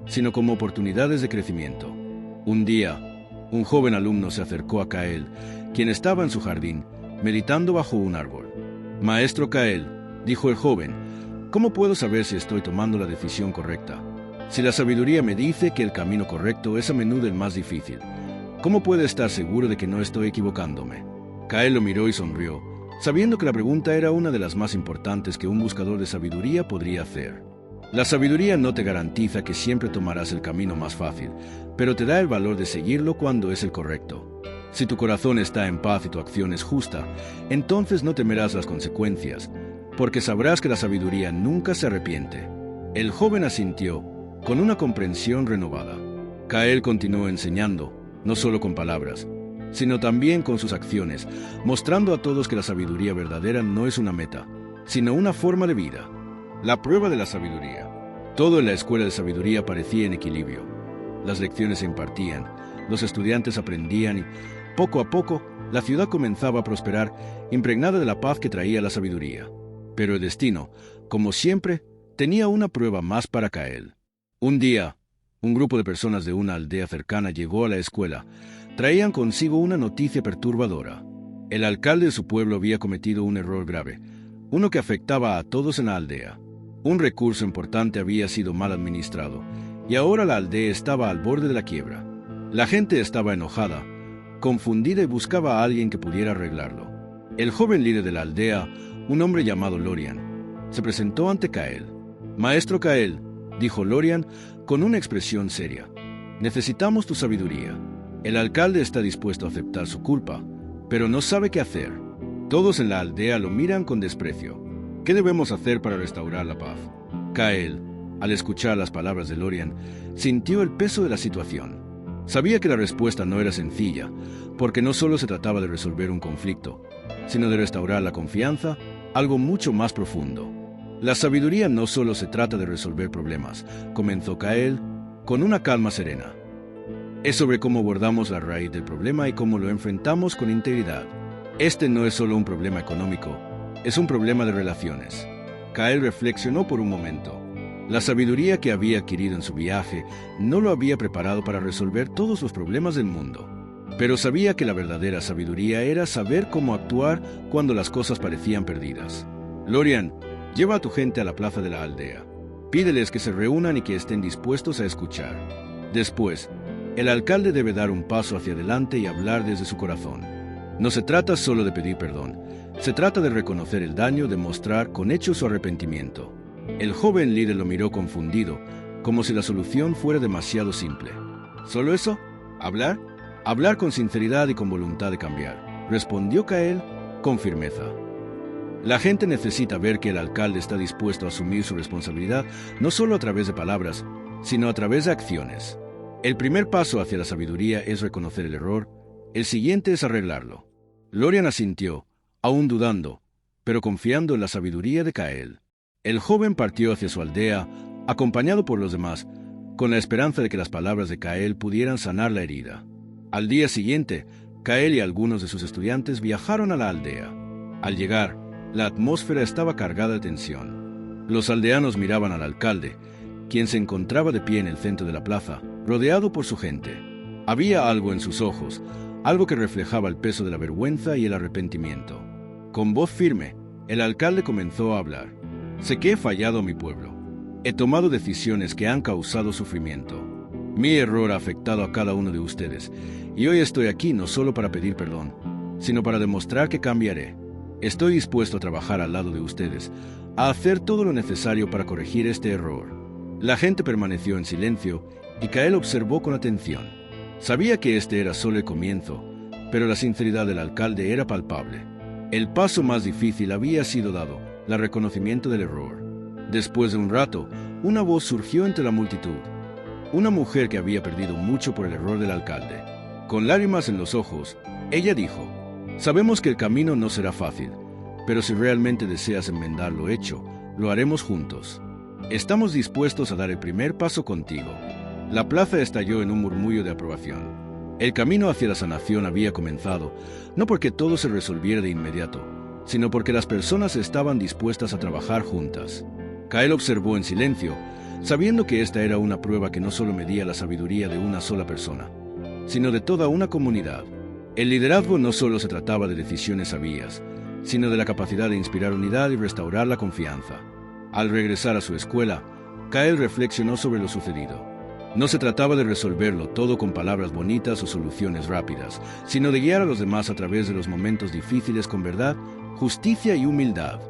sino como oportunidades de crecimiento. Un día, un joven alumno se acercó a Kael, quien estaba en su jardín, meditando bajo un árbol. «Maestro Kael», dijo el joven, «¿cómo puedo saber si estoy tomando la decisión correcta? Si la sabiduría me dice que el camino correcto es a menudo el más difícil, ¿cómo puedo estar seguro de que no estoy equivocándome?». Kael lo miró y sonrió, sabiendo que la pregunta era una de las más importantes que un buscador de sabiduría podría hacer. La sabiduría no te garantiza que siempre tomarás el camino más fácil, pero te da el valor de seguirlo cuando es el correcto. Si tu corazón está en paz y tu acción es justa, entonces no temerás las consecuencias, porque sabrás que la sabiduría nunca se arrepiente. El joven asintió, con una comprensión renovada. Kael continuó enseñando, no solo con palabras, sino también con sus acciones, mostrando a todos que la sabiduría verdadera no es una meta, sino una forma de vida. La prueba de la sabiduría. Todo en la escuela de sabiduría parecía en equilibrio. Las lecciones se impartían, los estudiantes aprendían y, poco a poco, la ciudad comenzaba a prosperar, impregnada de la paz que traía la sabiduría. Pero el destino, como siempre, tenía una prueba más para Kael. Un día, un grupo de personas de una aldea cercana llegó a la escuela. Traían consigo una noticia perturbadora. El alcalde de su pueblo había cometido un error grave, uno que afectaba a todos en la aldea. Un recurso importante había sido mal administrado, y ahora la aldea estaba al borde de la quiebra. La gente estaba enojada, confundida y buscaba a alguien que pudiera arreglarlo. El joven líder de la aldea, un hombre llamado Lorian, se presentó ante Kael. «Maestro Kael», dijo Lorian con una expresión seria, «necesitamos tu sabiduría. El alcalde está dispuesto a aceptar su culpa, pero no sabe qué hacer. Todos en la aldea lo miran con desprecio. ¿Qué debemos hacer para restaurar la paz? Kael, al escuchar las palabras de Lorian, sintió el peso de la situación. Sabía que la respuesta no era sencilla, porque no solo se trataba de resolver un conflicto, sino de restaurar la confianza, algo mucho más profundo. La sabiduría no solo se trata de resolver problemas, comenzó Kael con una calma serena. Es sobre cómo abordamos la raíz del problema y cómo lo enfrentamos con integridad. Este no es solo un problema económico, es un problema de relaciones. Kael reflexionó por un momento. La sabiduría que había adquirido en su viaje no lo había preparado para resolver todos los problemas del mundo. Pero sabía que la verdadera sabiduría era saber cómo actuar cuando las cosas parecían perdidas. Lorian, lleva a tu gente a la plaza de la aldea. Pídeles que se reúnan y que estén dispuestos a escuchar. Después, el alcalde debe dar un paso hacia adelante y hablar desde su corazón. No se trata solo de pedir perdón. Se trata de reconocer el daño, de mostrar con hechos su arrepentimiento. El joven líder lo miró confundido, como si la solución fuera demasiado simple. ¿Solo eso? ¿Hablar? Hablar con sinceridad y con voluntad de cambiar, respondió Kael con firmeza. La gente necesita ver que el alcalde está dispuesto a asumir su responsabilidad, no solo a través de palabras, sino a través de acciones. El primer paso hacia la sabiduría es reconocer el error, el siguiente es arreglarlo. Lorian asintió, aún dudando, pero confiando en la sabiduría de Kael. El joven partió hacia su aldea, acompañado por los demás, con la esperanza de que las palabras de Kael pudieran sanar la herida. Al día siguiente, Kael y algunos de sus estudiantes viajaron a la aldea. Al llegar, la atmósfera estaba cargada de tensión. Los aldeanos miraban al alcalde, quien se encontraba de pie en el centro de la plaza, rodeado por su gente. Había algo en sus ojos, algo que reflejaba el peso de la vergüenza y el arrepentimiento. Con voz firme, el alcalde comenzó a hablar. Sé que he fallado a mi pueblo. He tomado decisiones que han causado sufrimiento. Mi error ha afectado a cada uno de ustedes, y hoy estoy aquí no solo para pedir perdón, sino para demostrar que cambiaré. Estoy dispuesto a trabajar al lado de ustedes, a hacer todo lo necesario para corregir este error. La gente permaneció en silencio, y Kael observó con atención. Sabía que este era solo el comienzo, pero la sinceridad del alcalde era palpable. El paso más difícil había sido dado, el reconocimiento del error. Después de un rato, una voz surgió entre la multitud. Una mujer que había perdido mucho por el error del alcalde. Con lágrimas en los ojos, ella dijo: «Sabemos que el camino no será fácil, pero si realmente deseas enmendar lo hecho, lo haremos juntos. Estamos dispuestos a dar el primer paso contigo». La plaza estalló en un murmullo de aprobación. El camino hacia la sanación había comenzado, no porque todo se resolviera de inmediato, sino porque las personas estaban dispuestas a trabajar juntas. Kael observó en silencio, sabiendo que esta era una prueba que no solo medía la sabiduría de una sola persona, sino de toda una comunidad. El liderazgo no solo se trataba de decisiones sabias, sino de la capacidad de inspirar unidad y restaurar la confianza. Al regresar a su escuela, Kael reflexionó sobre lo sucedido. No se trataba de resolverlo todo con palabras bonitas o soluciones rápidas, sino de guiar a los demás a través de los momentos difíciles con verdad, justicia y humildad.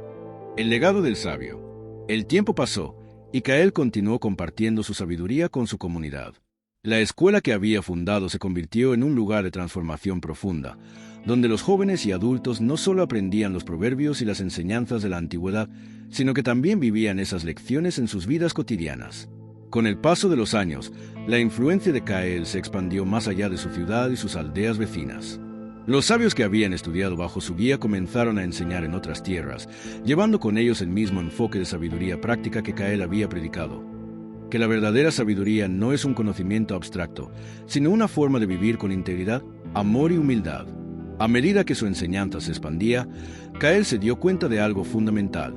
El legado del sabio. El tiempo pasó, y Kael continuó compartiendo su sabiduría con su comunidad. La escuela que había fundado se convirtió en un lugar de transformación profunda, donde los jóvenes y adultos no solo aprendían los proverbios y las enseñanzas de la antigüedad, sino que también vivían esas lecciones en sus vidas cotidianas. Con el paso de los años, la influencia de Kael se expandió más allá de su ciudad y sus aldeas vecinas. Los sabios que habían estudiado bajo su guía comenzaron a enseñar en otras tierras, llevando con ellos el mismo enfoque de sabiduría práctica que Kael había predicado. Que la verdadera sabiduría no es un conocimiento abstracto, sino una forma de vivir con integridad, amor y humildad. A medida que su enseñanza se expandía, Kael se dio cuenta de algo fundamental.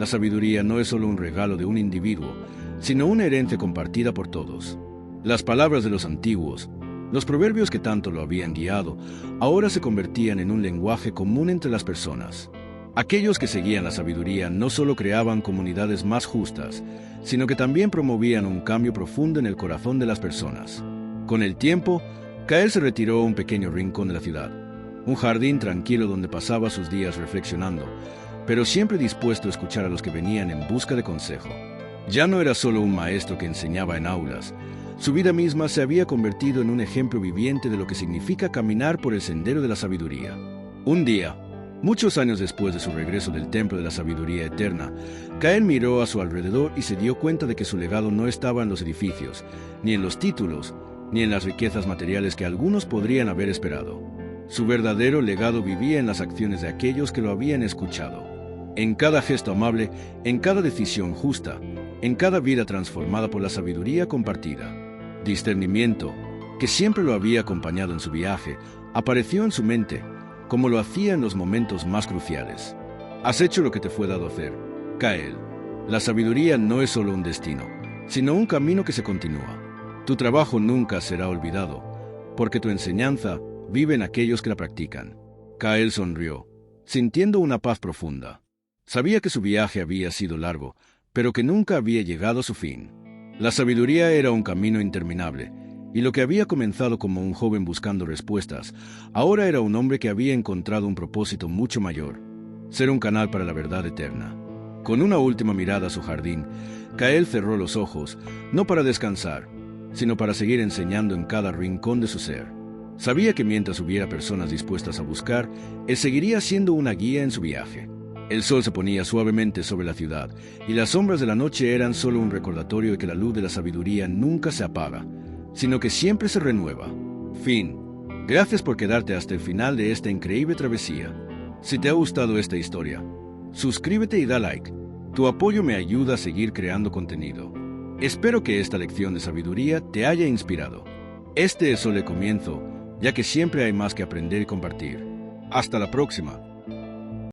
La sabiduría no es solo un regalo de un individuo, sino una herencia compartida por todos. Las palabras de los antiguos, los proverbios que tanto lo habían guiado, ahora se convertían en un lenguaje común entre las personas. Aquellos que seguían la sabiduría no solo creaban comunidades más justas, sino que también promovían un cambio profundo en el corazón de las personas. Con el tiempo, Kael se retiró a un pequeño rincón de la ciudad, un jardín tranquilo donde pasaba sus días reflexionando, pero siempre dispuesto a escuchar a los que venían en busca de consejo. Ya no era solo un maestro que enseñaba en aulas. Su vida misma se había convertido en un ejemplo viviente de lo que significa caminar por el sendero de la sabiduría. Un día, Muchos años después de su regreso del Templo de la Sabiduría Eterna, Kael miró a su alrededor y se dio cuenta de que su legado no estaba en los edificios, ni en los títulos, ni en las riquezas materiales que algunos podrían haber esperado. Su verdadero legado vivía en las acciones de aquellos que lo habían escuchado. En cada gesto amable, en cada decisión justa, en cada vida transformada por la sabiduría compartida. Discernimiento, que siempre lo había acompañado en su viaje, apareció en su mente, como lo hacía en los momentos más cruciales. Has hecho lo que te fue dado hacer, Kael. La sabiduría no es solo un destino, sino un camino que se continúa. Tu trabajo nunca será olvidado, porque tu enseñanza vive en aquellos que la practican. Kael sonrió, sintiendo una paz profunda. Sabía que su viaje había sido largo, pero que nunca había llegado a su fin. La sabiduría era un camino interminable, y lo que había comenzado como un joven buscando respuestas, ahora era un hombre que había encontrado un propósito mucho mayor: ser un canal para la verdad eterna. Con una última mirada a su jardín, Kael cerró los ojos, no para descansar, sino para seguir enseñando en cada rincón de su ser. Sabía que mientras hubiera personas dispuestas a buscar, él seguiría siendo una guía en su viaje. El sol se ponía suavemente sobre la ciudad, y las sombras de la noche eran solo un recordatorio de que la luz de la sabiduría nunca se apaga, sino que siempre se renueva. Fin. Gracias por quedarte hasta el final de esta increíble travesía. Si te ha gustado esta historia, suscríbete y da like. Tu apoyo me ayuda a seguir creando contenido. Espero que esta lección de sabiduría te haya inspirado. Este es solo el comienzo, ya que siempre hay más que aprender y compartir. Hasta la próxima.